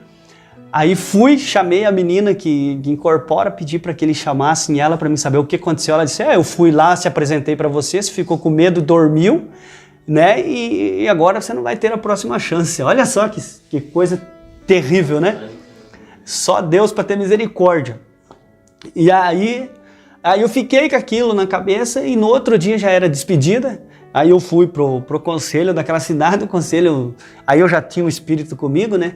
Speaker 1: Aí fui, chamei a menina que incorpora, pedi para que eles chamassem ela para mim saber o que aconteceu. Ela disse, eu fui lá, se apresentei para você, você ficou com medo, dormiu, né? E agora você não vai ter a próxima chance. Olha só que coisa terrível, né? Só Deus para ter misericórdia. E aí eu fiquei com aquilo na cabeça e no outro dia já era despedida. Aí eu fui pro conselho daquela cidade, o conselho, aí eu já tinha o espírito comigo, né?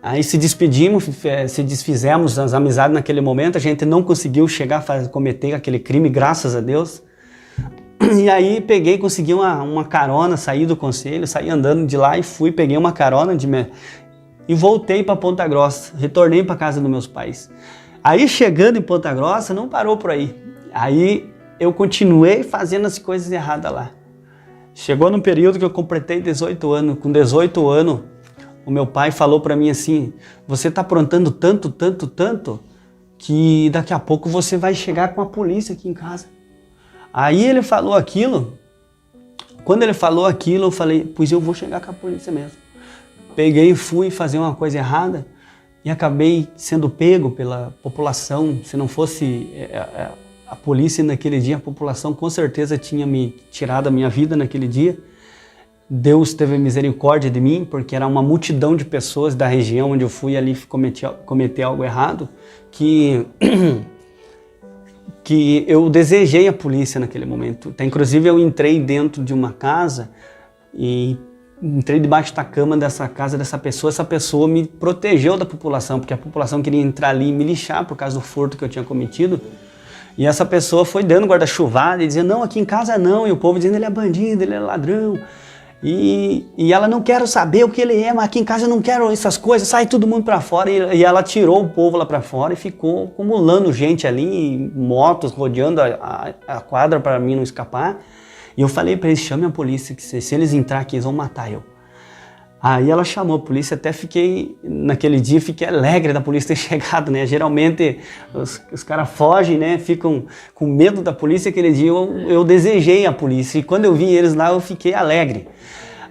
Speaker 1: Aí se despedimos, se desfizemos as amizades naquele momento, a gente não conseguiu chegar a cometer aquele crime, graças a Deus. E aí peguei, consegui uma carona, saí do conselho, saí andando de lá e fui, peguei uma carona e voltei para Ponta Grossa, retornei para casa dos meus pais. Aí chegando em Ponta Grossa, não parou por aí. Aí eu continuei fazendo as coisas erradas lá. Chegou num período que eu completei 18 anos. Com 18 anos, o meu pai falou para mim assim, você tá aprontando tanto, que daqui a pouco você vai chegar com a polícia aqui em casa. Aí ele falou aquilo, quando ele falou aquilo, eu falei, pois eu vou chegar com a polícia mesmo. Peguei e fui fazer uma coisa errada e acabei sendo pego pela população. Se não fosse a polícia naquele dia, a população com certeza tinha me tirado a minha vida naquele dia. Deus teve misericórdia de mim, porque era uma multidão de pessoas da região onde eu fui ali cometer algo errado, que eu desejei a polícia naquele momento. Até, inclusive eu entrei dentro de uma casa e entrei debaixo da cama dessa casa dessa pessoa. Essa pessoa me protegeu da população, porque a população queria entrar ali e me lixar por causa do furto que eu tinha cometido. E essa pessoa foi dando guarda-chuvada e dizendo, não, aqui em casa não. E o povo dizendo, ele é bandido, ele é ladrão. E ela, não quero saber o que ele é, mas aqui em casa eu não quero essas coisas, sai todo mundo pra fora. E ela tirou o povo lá pra fora e ficou acumulando gente ali, motos rodeando a quadra para mim não escapar. E eu falei para eles, chame a polícia, que se eles entrar aqui, eles vão matar eu. Aí ela chamou a polícia, até naquele dia, fiquei alegre da polícia ter chegado, né? Geralmente os caras fogem, né? Ficam com medo da polícia. Aquele dia eu desejei a polícia e quando eu vi eles lá, eu fiquei alegre.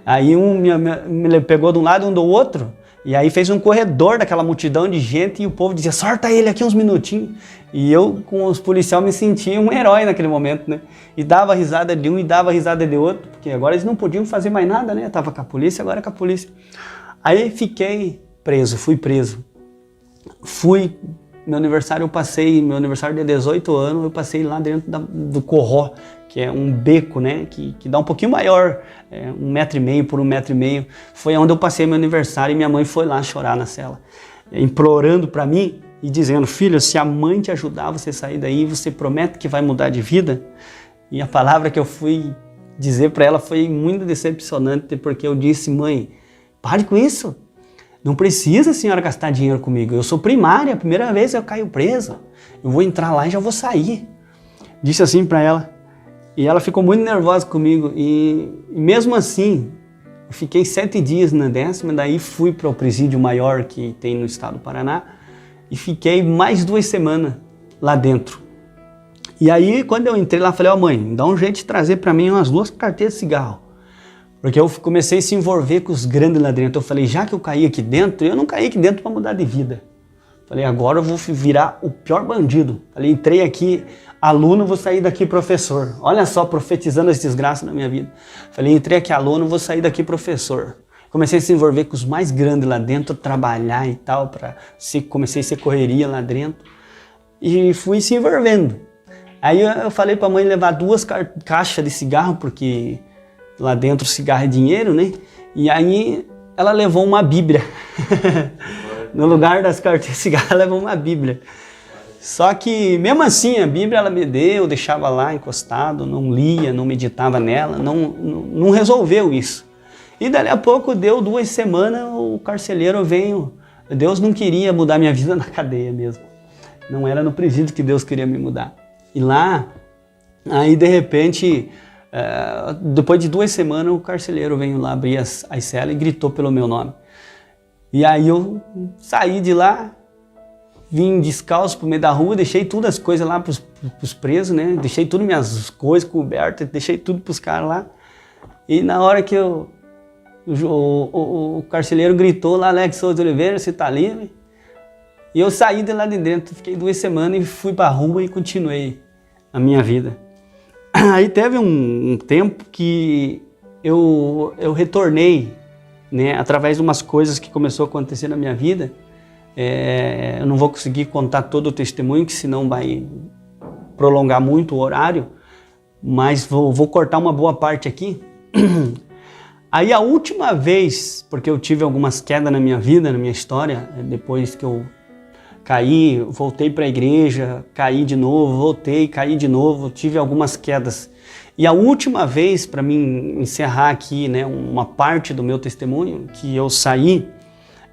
Speaker 1: Aí um me pegou de um lado, um do outro, e aí fez um corredor daquela multidão de gente e o povo dizia, sorta ele aqui uns minutinhos. E eu, com os policiais, me sentia um herói naquele momento, né? E dava risada de um e dava risada de outro, porque agora eles não podiam fazer mais nada, né? Tava com a polícia, agora com a polícia. Aí fiquei preso, fui preso. Meu aniversário de 18 anos, eu passei lá dentro do Corró, que é um beco, né? Que dá um pouquinho maior, 1,5 metro por 1,5 metro. Foi onde eu passei meu aniversário e minha mãe foi lá chorar na cela, implorando para mim e dizendo, filho, se a mãe te ajudar você sair daí, você promete que vai mudar de vida? E a palavra que eu fui dizer para ela foi muito decepcionante, porque eu disse, mãe, pare com isso. Não precisa a senhora gastar dinheiro comigo. Eu sou primária, a primeira vez eu caio preso. Eu vou entrar lá e já vou sair. Disse assim para ela. E ela ficou muito nervosa comigo. E mesmo assim, eu fiquei 7 dias na 10ª, daí fui para o presídio maior que tem no estado do Paraná. E fiquei mais 2 semanas lá dentro. E aí, quando eu entrei lá, falei, mãe, dá um jeito de trazer para mim umas 2 carteiras de cigarro. Porque eu comecei a se envolver com os grandes lá dentro. Eu falei, já que eu caí aqui dentro, eu não caí aqui dentro para mudar de vida. Falei, agora eu vou virar o pior bandido. Falei, entrei aqui aluno, vou sair daqui professor. Olha só, profetizando as desgraças na minha vida. Falei, entrei aqui aluno, vou sair daqui professor. Comecei a se envolver com os mais grandes lá dentro, trabalhar e tal, comecei a ser correria lá dentro. E fui se envolvendo. Aí eu falei para a mãe levar 2 caixas de cigarro, porque lá dentro cigarro é dinheiro, né? E aí ela levou uma Bíblia. No lugar das carteiras de cigarro, leva uma Bíblia. Só que, mesmo assim, a Bíblia ela me deu, deixava lá encostado, não lia, não meditava nela, não resolveu isso. E dali a pouco, deu 2 semanas, o carcereiro veio. Deus não queria mudar minha vida na cadeia mesmo. Não era no presídio que Deus queria me mudar. E lá, aí de repente, depois de 2 semanas, o carcereiro veio lá abrir as celas e gritou pelo meu nome. E aí eu saí de lá, vim descalço pro meio da rua, deixei todas as coisas lá pros presos, né? Deixei tudo minhas coisas cobertas, deixei tudo pros caras lá. E na hora que o carcereiro gritou lá, Alex Souza de Oliveira, você tá livre? E eu saí de lá de dentro, fiquei 2 semanas e fui pra rua e continuei a minha vida. Aí teve um tempo que eu retornei, né? Através de umas coisas que começou a acontecer na minha vida. Eu não vou conseguir contar todo o testemunho, que senão vai prolongar muito o horário, mas vou cortar uma boa parte aqui. Aí a última vez, porque eu tive algumas quedas na minha vida, na minha história, depois que eu caí, voltei para a igreja, caí de novo, voltei, caí de novo, tive algumas quedas. E a última vez, para mim encerrar aqui, né, uma parte do meu testemunho, que eu saí,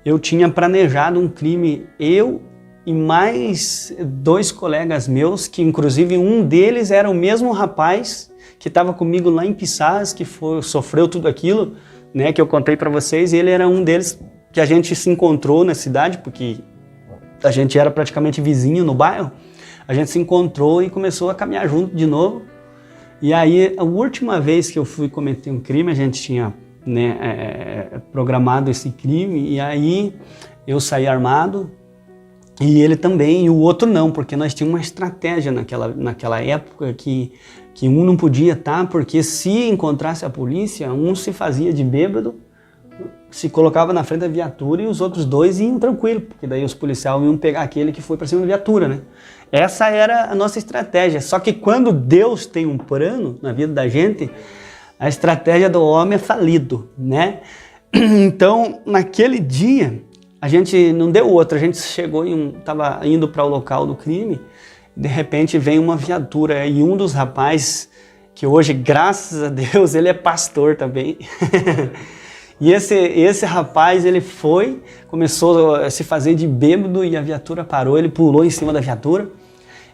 Speaker 1: eu tinha planejado um crime, eu e mais 2 colegas meus, que inclusive um deles era o mesmo rapaz que estava comigo lá em Pissarras, que sofreu tudo aquilo, né, que eu contei para vocês, e ele era um deles que a gente se encontrou na cidade, porque a gente era praticamente vizinho no bairro, a gente se encontrou e começou a caminhar junto de novo. E aí, a última vez que eu fui cometer um crime, a gente tinha, né, programado esse crime, e aí eu saí armado, e ele também, e o outro não, porque nós tínhamos uma estratégia naquela época que um não podia estar, porque se encontrasse a polícia, um se fazia de bêbado, se colocava na frente da viatura e os outros 2 iam tranquilo, porque daí os policiais iam pegar aquele que foi para cima da viatura, né? Essa era a nossa estratégia. Só que quando Deus tem um plano na vida da gente, a estratégia do homem é falido, né? Então, naquele dia, a gente não deu outra. A gente chegou estava indo para o local do crime, de repente vem uma viatura e um dos rapazes, que hoje, graças a Deus, ele é pastor também. E esse rapaz, ele começou a se fazer de bêbado e a viatura parou, ele pulou em cima da viatura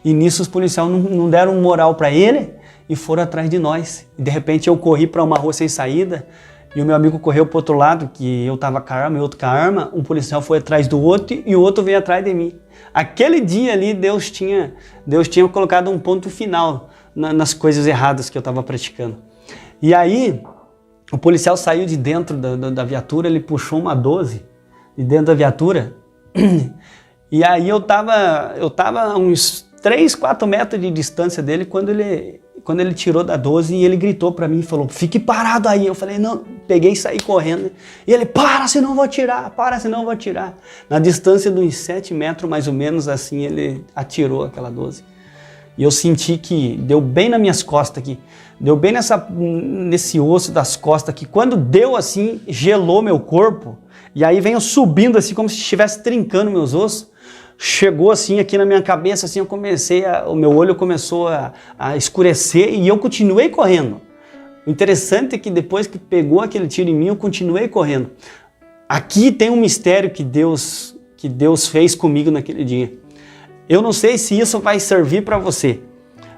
Speaker 1: e nisso os policiais não deram moral para ele e foram atrás de nós. E de repente eu corri para uma rua sem saída e o meu amigo correu para o outro lado, que eu estava com a arma e outro com a arma, um policial foi atrás do outro e o outro veio atrás de mim. Aquele dia ali Deus tinha colocado um ponto final nas coisas erradas que eu estava praticando. E aí o policial saiu de dentro da viatura, ele puxou uma 12 de dentro da viatura e aí eu tava a uns 3, 4 metros de distância dele quando ele tirou da 12 e ele gritou para mim e falou, fique parado aí. Eu falei, não, peguei e saí correndo. E ele, para, senão eu vou atirar, para, senão eu vou atirar. Na distância de uns 7 metros mais ou menos assim, ele atirou aquela 12. E eu senti que deu bem nas minhas costas aqui, deu bem nesse osso das costas aqui. Quando deu assim, gelou meu corpo, e aí veio subindo assim, como se estivesse trincando meus ossos. Chegou assim aqui na minha cabeça, assim, o meu olho começou a escurecer e eu continuei correndo. O interessante é que depois que pegou aquele tiro em mim, eu continuei correndo. Aqui tem um mistério que Deus fez comigo naquele dia. Eu não sei se isso vai servir para você,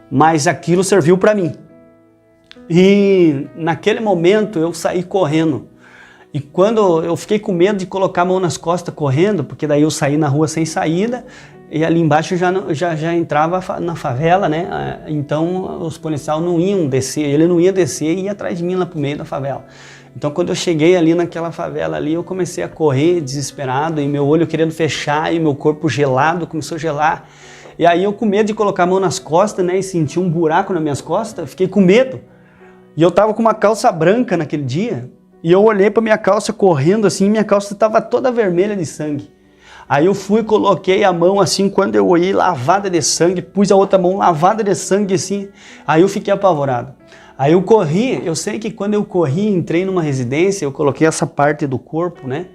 Speaker 1: mas aquilo serviu para mim. E naquele momento eu saí correndo. E quando eu fiquei com medo de colocar a mão nas costas correndo, porque daí eu saí na rua sem saída, e ali embaixo já entrava na favela, né? Então os policiais não iam descer, ele não ia descer e ia atrás de mim lá pro meio da favela. Então quando eu cheguei ali naquela favela ali, eu comecei a correr desesperado, e meu olho querendo fechar, e meu corpo gelado, começou a gelar. E aí eu com medo de colocar a mão nas costas, né? E senti um buraco nas minhas costas, fiquei com medo. E eu tava com uma calça branca naquele dia, e eu olhei para minha calça correndo assim, minha calça estava toda vermelha de sangue. Aí eu fui, coloquei a mão assim, quando eu olhei, lavada de sangue, pus a outra mão lavada de sangue assim, aí eu fiquei apavorado. Aí eu corri, eu sei que quando eu corri, entrei numa residência, eu coloquei essa parte do corpo, né?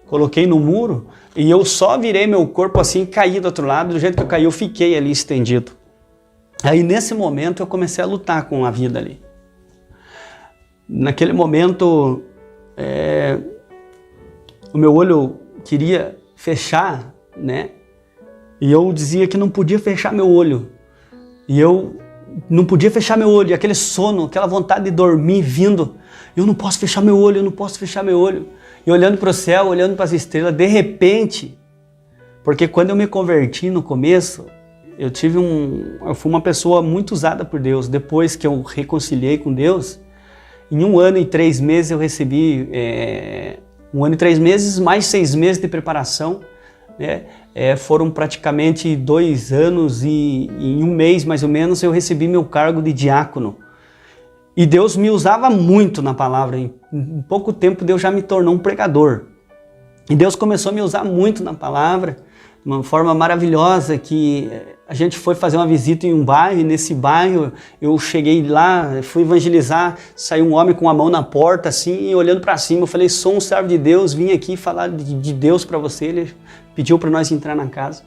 Speaker 1: coloquei no muro e eu só virei meu corpo assim e caí do outro lado. Do jeito que eu caí, eu fiquei ali estendido. Aí nesse momento eu comecei a lutar com a vida ali. Naquele momento, o meu olho queria fechar, né? E eu dizia que não podia fechar meu olho. E eu não podia fechar meu olho. E aquele sono, aquela vontade de dormir vindo. Eu não posso fechar meu olho, eu não posso fechar meu olho. E olhando para o céu, olhando para as estrelas, de repente, porque quando eu me converti no começo, eu fui uma pessoa muito usada por Deus. Depois que eu reconciliei com Deus, em 1 ano e 3 meses eu recebi 1 ano e 3 meses, mais 6 meses de preparação, né? Foram praticamente 2 anos e em 1 mês mais ou menos eu recebi meu cargo de diácono. E Deus me usava muito na palavra. Em pouco tempo Deus já me tornou um pregador. E Deus começou a me usar muito na palavra, de uma forma maravilhosa, que a gente foi fazer uma visita em um bairro, e nesse bairro eu cheguei lá, fui evangelizar, saiu um homem com a mão na porta assim, e olhando para cima, eu falei, sou um servo de Deus, vim aqui falar de Deus para você. Ele pediu para nós entrar na casa.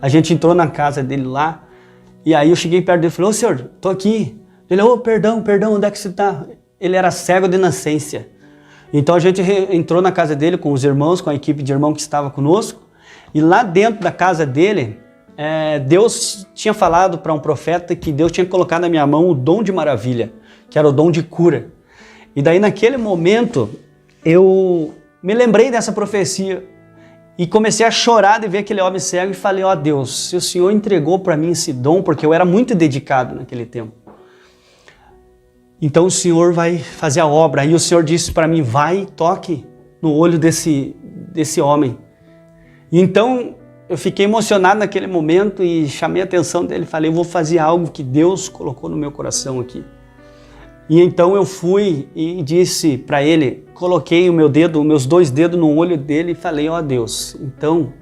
Speaker 1: A gente entrou na casa dele lá, e aí eu cheguei perto dele e falei, ô senhor, tô aqui. Ele, perdão, onde é que você está? Ele era cego de nascença. Então a gente entrou na casa dele com os irmãos, com a equipe de irmão que estava conosco. E lá dentro da casa dele, Deus tinha falado para um profeta que Deus tinha colocado na minha mão o dom de maravilha, que era o dom de cura. E daí naquele momento, eu me lembrei dessa profecia e comecei a chorar de ver aquele homem cego e falei, Deus, se o Senhor entregou para mim esse dom, porque eu era muito dedicado naquele tempo, então o Senhor vai fazer a obra. Aí o Senhor disse para mim, vai, toque no olho desse homem. E então eu fiquei emocionado naquele momento e chamei a atenção dele. Falei, eu vou fazer algo que Deus colocou no meu coração aqui. E então eu fui e disse para ele, coloquei meus 2 dedos no olho dele e falei, Deus, então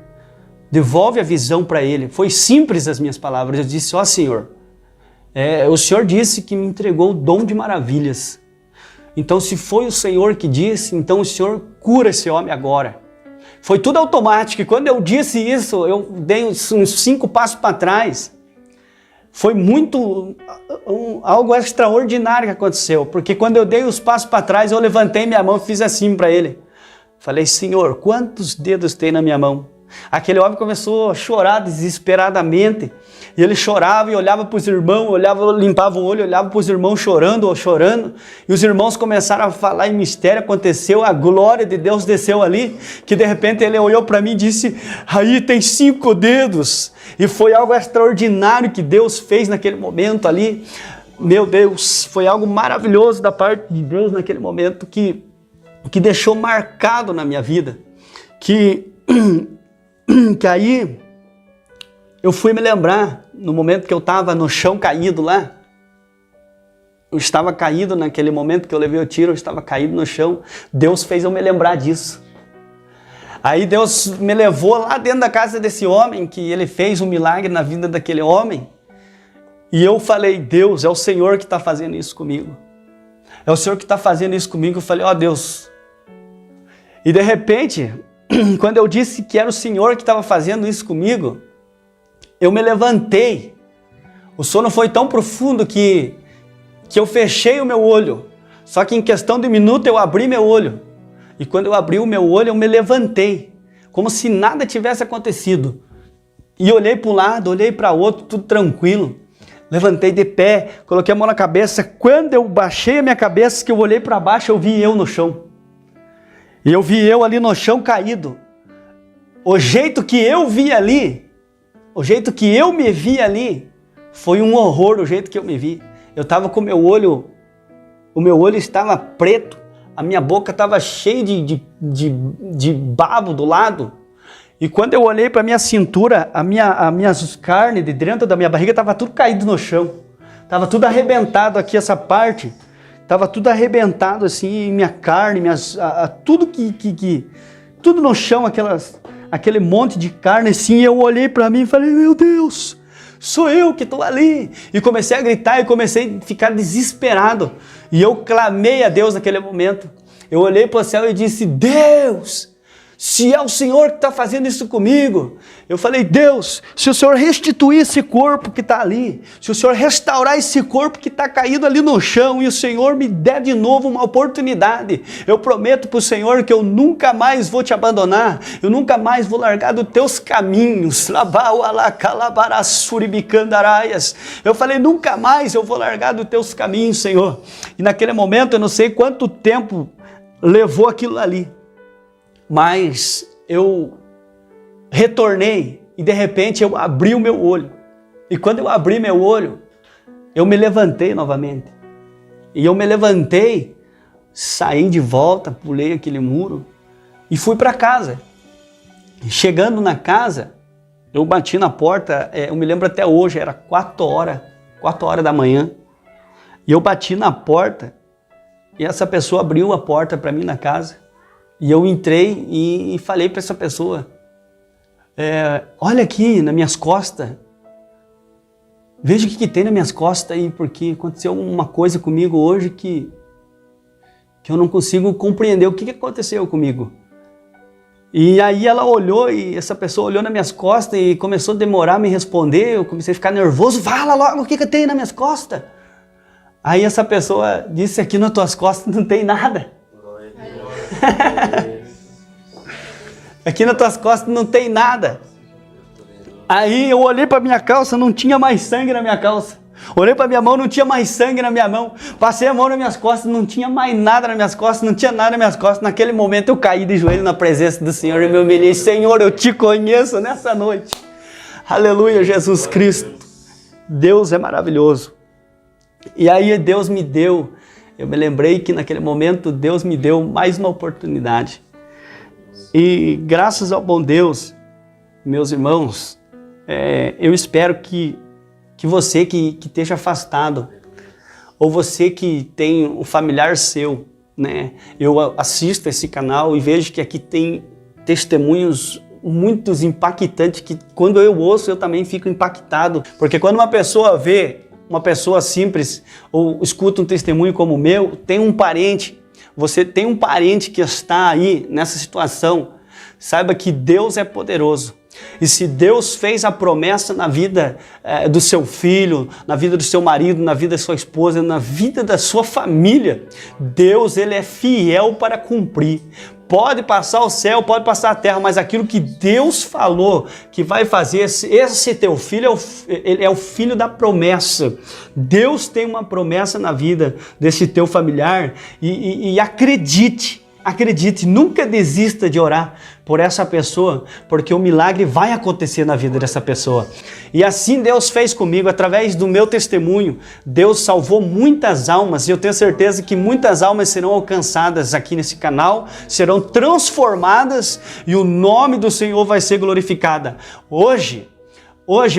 Speaker 1: devolve a visão para ele. Foi simples as minhas palavras. Eu disse, Senhor, o Senhor disse que me entregou o dom de maravilhas. Então, se foi o Senhor que disse, então o Senhor cura esse homem agora. Foi tudo automático. E quando eu disse isso, eu dei uns 5 passos para trás. Foi algo extraordinário que aconteceu. Porque quando eu dei os passos para trás, eu levantei minha mão e fiz assim para ele. Falei, Senhor, quantos dedos tem na minha mão? Aquele homem começou a chorar desesperadamente. E ele chorava e olhava para os irmãos, limpava o olho, olhava para os irmãos chorando. E os irmãos começaram a falar em mistério, aconteceu, a glória de Deus desceu ali, que de repente ele olhou para mim e disse, aí tem 5 dedos. E foi algo extraordinário que Deus fez naquele momento ali. Meu Deus, foi algo maravilhoso da parte de Deus naquele momento que deixou marcado na minha vida. Que aí eu fui me lembrar, no momento que eu estava no chão caído lá, eu estava caído naquele momento que eu levei o tiro, eu estava caído no chão, Deus fez eu me lembrar disso. Aí Deus me levou lá dentro da casa desse homem, que ele fez um milagre na vida daquele homem, e eu falei, Deus, é o Senhor que está fazendo isso comigo. É o Senhor que está fazendo isso comigo. Eu falei, Deus. E de repente, quando eu disse que era o Senhor que estava fazendo isso comigo, eu me levantei. O sono foi tão profundo que eu fechei o meu olho. Só que em questão de minuto eu abri meu olho. E quando eu abri o meu olho, eu me levantei. Como se nada tivesse acontecido. E olhei para um lado, olhei para o outro, tudo tranquilo. Levantei de pé, coloquei a mão na cabeça. Quando eu baixei a minha cabeça, que eu olhei para baixo, eu vi eu no chão. E eu vi eu ali no chão caído. O jeito que eu vi ali, o jeito que eu me vi ali, foi um horror o jeito que eu me vi. Eu estava com o meu olho estava preto, a minha boca estava cheia de babo do lado. E quando eu olhei para a minha cintura, as minhas carnes de dentro da minha barriga estava tudo caído no chão. Estava tudo arrebentado aqui, essa parte. Estava tudo arrebentado assim, minha carne, tudo tudo no chão, aquele monte de carne assim. Eu olhei para mim e falei, meu Deus, sou eu que estou ali. E comecei a gritar e comecei a ficar desesperado. E eu clamei a Deus naquele momento. Eu olhei para o céu e disse, Deus, Se é o Senhor que está fazendo isso comigo. Eu falei, Deus, se o Senhor restituir esse corpo que está ali, se o Senhor restaurar esse corpo que está caído ali no chão e o Senhor me der de novo uma oportunidade, eu prometo para o Senhor que eu nunca mais vou te abandonar, eu nunca mais vou largar dos teus caminhos. Eu falei, nunca mais eu vou largar dos teus caminhos, Senhor. E naquele momento eu não sei quanto tempo levou aquilo ali, mas eu retornei e de repente eu abri o meu olho. E quando eu abri meu olho, eu me levantei novamente. E eu me levantei, saí de volta, pulei aquele muro e fui para casa. Chegando na casa, eu bati na porta, eu me lembro até hoje, era 4 horas da manhã. E eu bati na porta e essa pessoa abriu a porta para mim na casa. E eu entrei e falei para essa pessoa, olha aqui nas minhas costas, veja o que tem nas minhas costas aí, porque aconteceu uma coisa comigo hoje que eu não consigo compreender o que aconteceu comigo. E aí ela olhou, e essa pessoa olhou nas minhas costas e começou a demorar a me responder, eu comecei a ficar nervoso, fala logo o que tem nas minhas costas. Aí essa pessoa disse, aqui nas tuas costas não tem nada. Aqui nas tuas costas não tem nada. Aí eu olhei para minha calça, não tinha mais sangue na minha calça. Olhei para minha mão, não tinha mais sangue na minha mão. Passei a mão nas minhas costas, não tinha mais nada nas minhas costas, não tinha nada nas minhas costas. Naquele momento eu caí de joelho na presença do Senhor e me humilhei. Senhor, eu te conheço nessa noite. Aleluia, Jesus Cristo. Deus é maravilhoso. E aí Deus me deu, eu me lembrei que naquele momento Deus me deu mais uma oportunidade. E graças ao bom Deus, meus irmãos, eu espero que você que esteja afastado, ou você que tem um familiar seu, né? Eu assisto esse canal e vejo que aqui tem testemunhos muito impactantes, que quando eu ouço eu também fico impactado, porque quando uma pessoa vê uma pessoa simples ou escuta um testemunho como o meu, tem um parente, você tem um parente que está aí nessa situação, saiba que Deus é poderoso. E se Deus fez a promessa na vida do seu filho, na vida do seu marido, na vida da sua esposa, na vida da sua família, Deus, ele é fiel para cumprir. Pode passar o céu, pode passar a terra, mas aquilo que Deus falou que vai fazer, esse teu filho ele é o filho da promessa. Deus tem uma promessa na vida desse teu familiar e acredite, nunca desista de orar por essa pessoa, porque o milagre vai acontecer na vida dessa pessoa. E assim Deus fez comigo, através do meu testemunho, Deus salvou muitas almas, e eu tenho certeza que muitas almas serão alcançadas aqui nesse canal, serão transformadas, e o nome do Senhor vai ser glorificado. Hoje,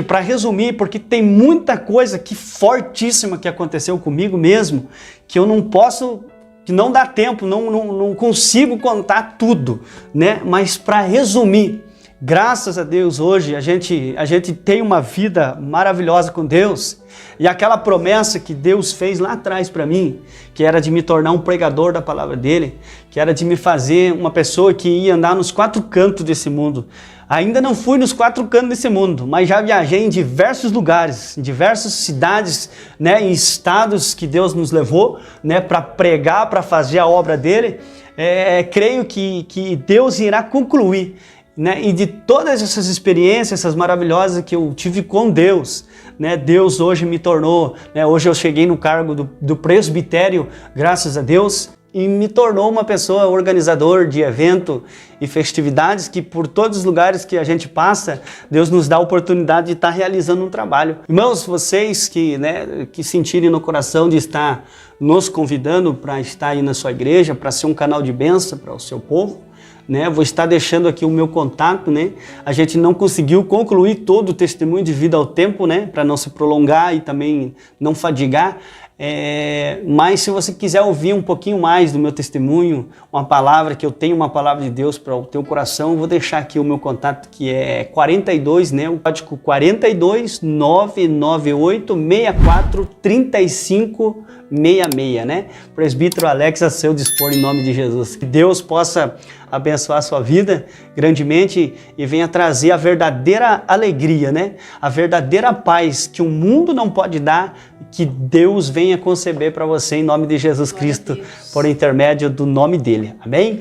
Speaker 1: para resumir, porque tem muita coisa fortíssima que aconteceu comigo mesmo, que eu não posso, que não dá tempo, não consigo contar tudo, né? Mas para resumir, graças a Deus hoje a gente tem uma vida maravilhosa com Deus, e aquela promessa que Deus fez lá atrás para mim, que era de me tornar um pregador da palavra dele, que era de me fazer uma pessoa que ia andar nos 4 cantos desse mundo. Ainda não fui nos 4 cantos desse mundo, mas já viajei em diversos lugares, em diversas cidades, né, em estados que Deus nos levou, né, para pregar, para fazer a obra dele. Creio que Deus irá concluir, né, e de todas essas experiências, essas maravilhosas que eu tive com Deus, né, Deus hoje me tornou, né, hoje eu cheguei no cargo do presbitério, graças a Deus, e me tornou uma pessoa organizador de evento e festividades, que por todos os lugares que a gente passa, Deus nos dá a oportunidade de estar realizando um trabalho. Irmãos, vocês que sentirem no coração de estar nos convidando para estar aí na sua igreja, para ser um canal de bênção para o seu povo, né? Vou estar deixando aqui o meu contato, né? A gente não conseguiu concluir todo o testemunho devido ao tempo, né? Para não se prolongar e também não fadigar. Mas se você quiser ouvir um pouquinho mais do meu testemunho, uma palavra, que eu tenho uma palavra de Deus para o teu coração, eu vou deixar aqui o meu contato, que é 42, né? O código 42 998 64 35 66, né? Presbítero Alex, a seu dispor, em nome de Jesus. Que Deus possa abençoar a sua vida grandemente e venha trazer a verdadeira alegria, né? A verdadeira paz que o mundo não pode dar, que Deus venha conceber para você em nome de Jesus Cristo, por intermédio do nome dele. Amém?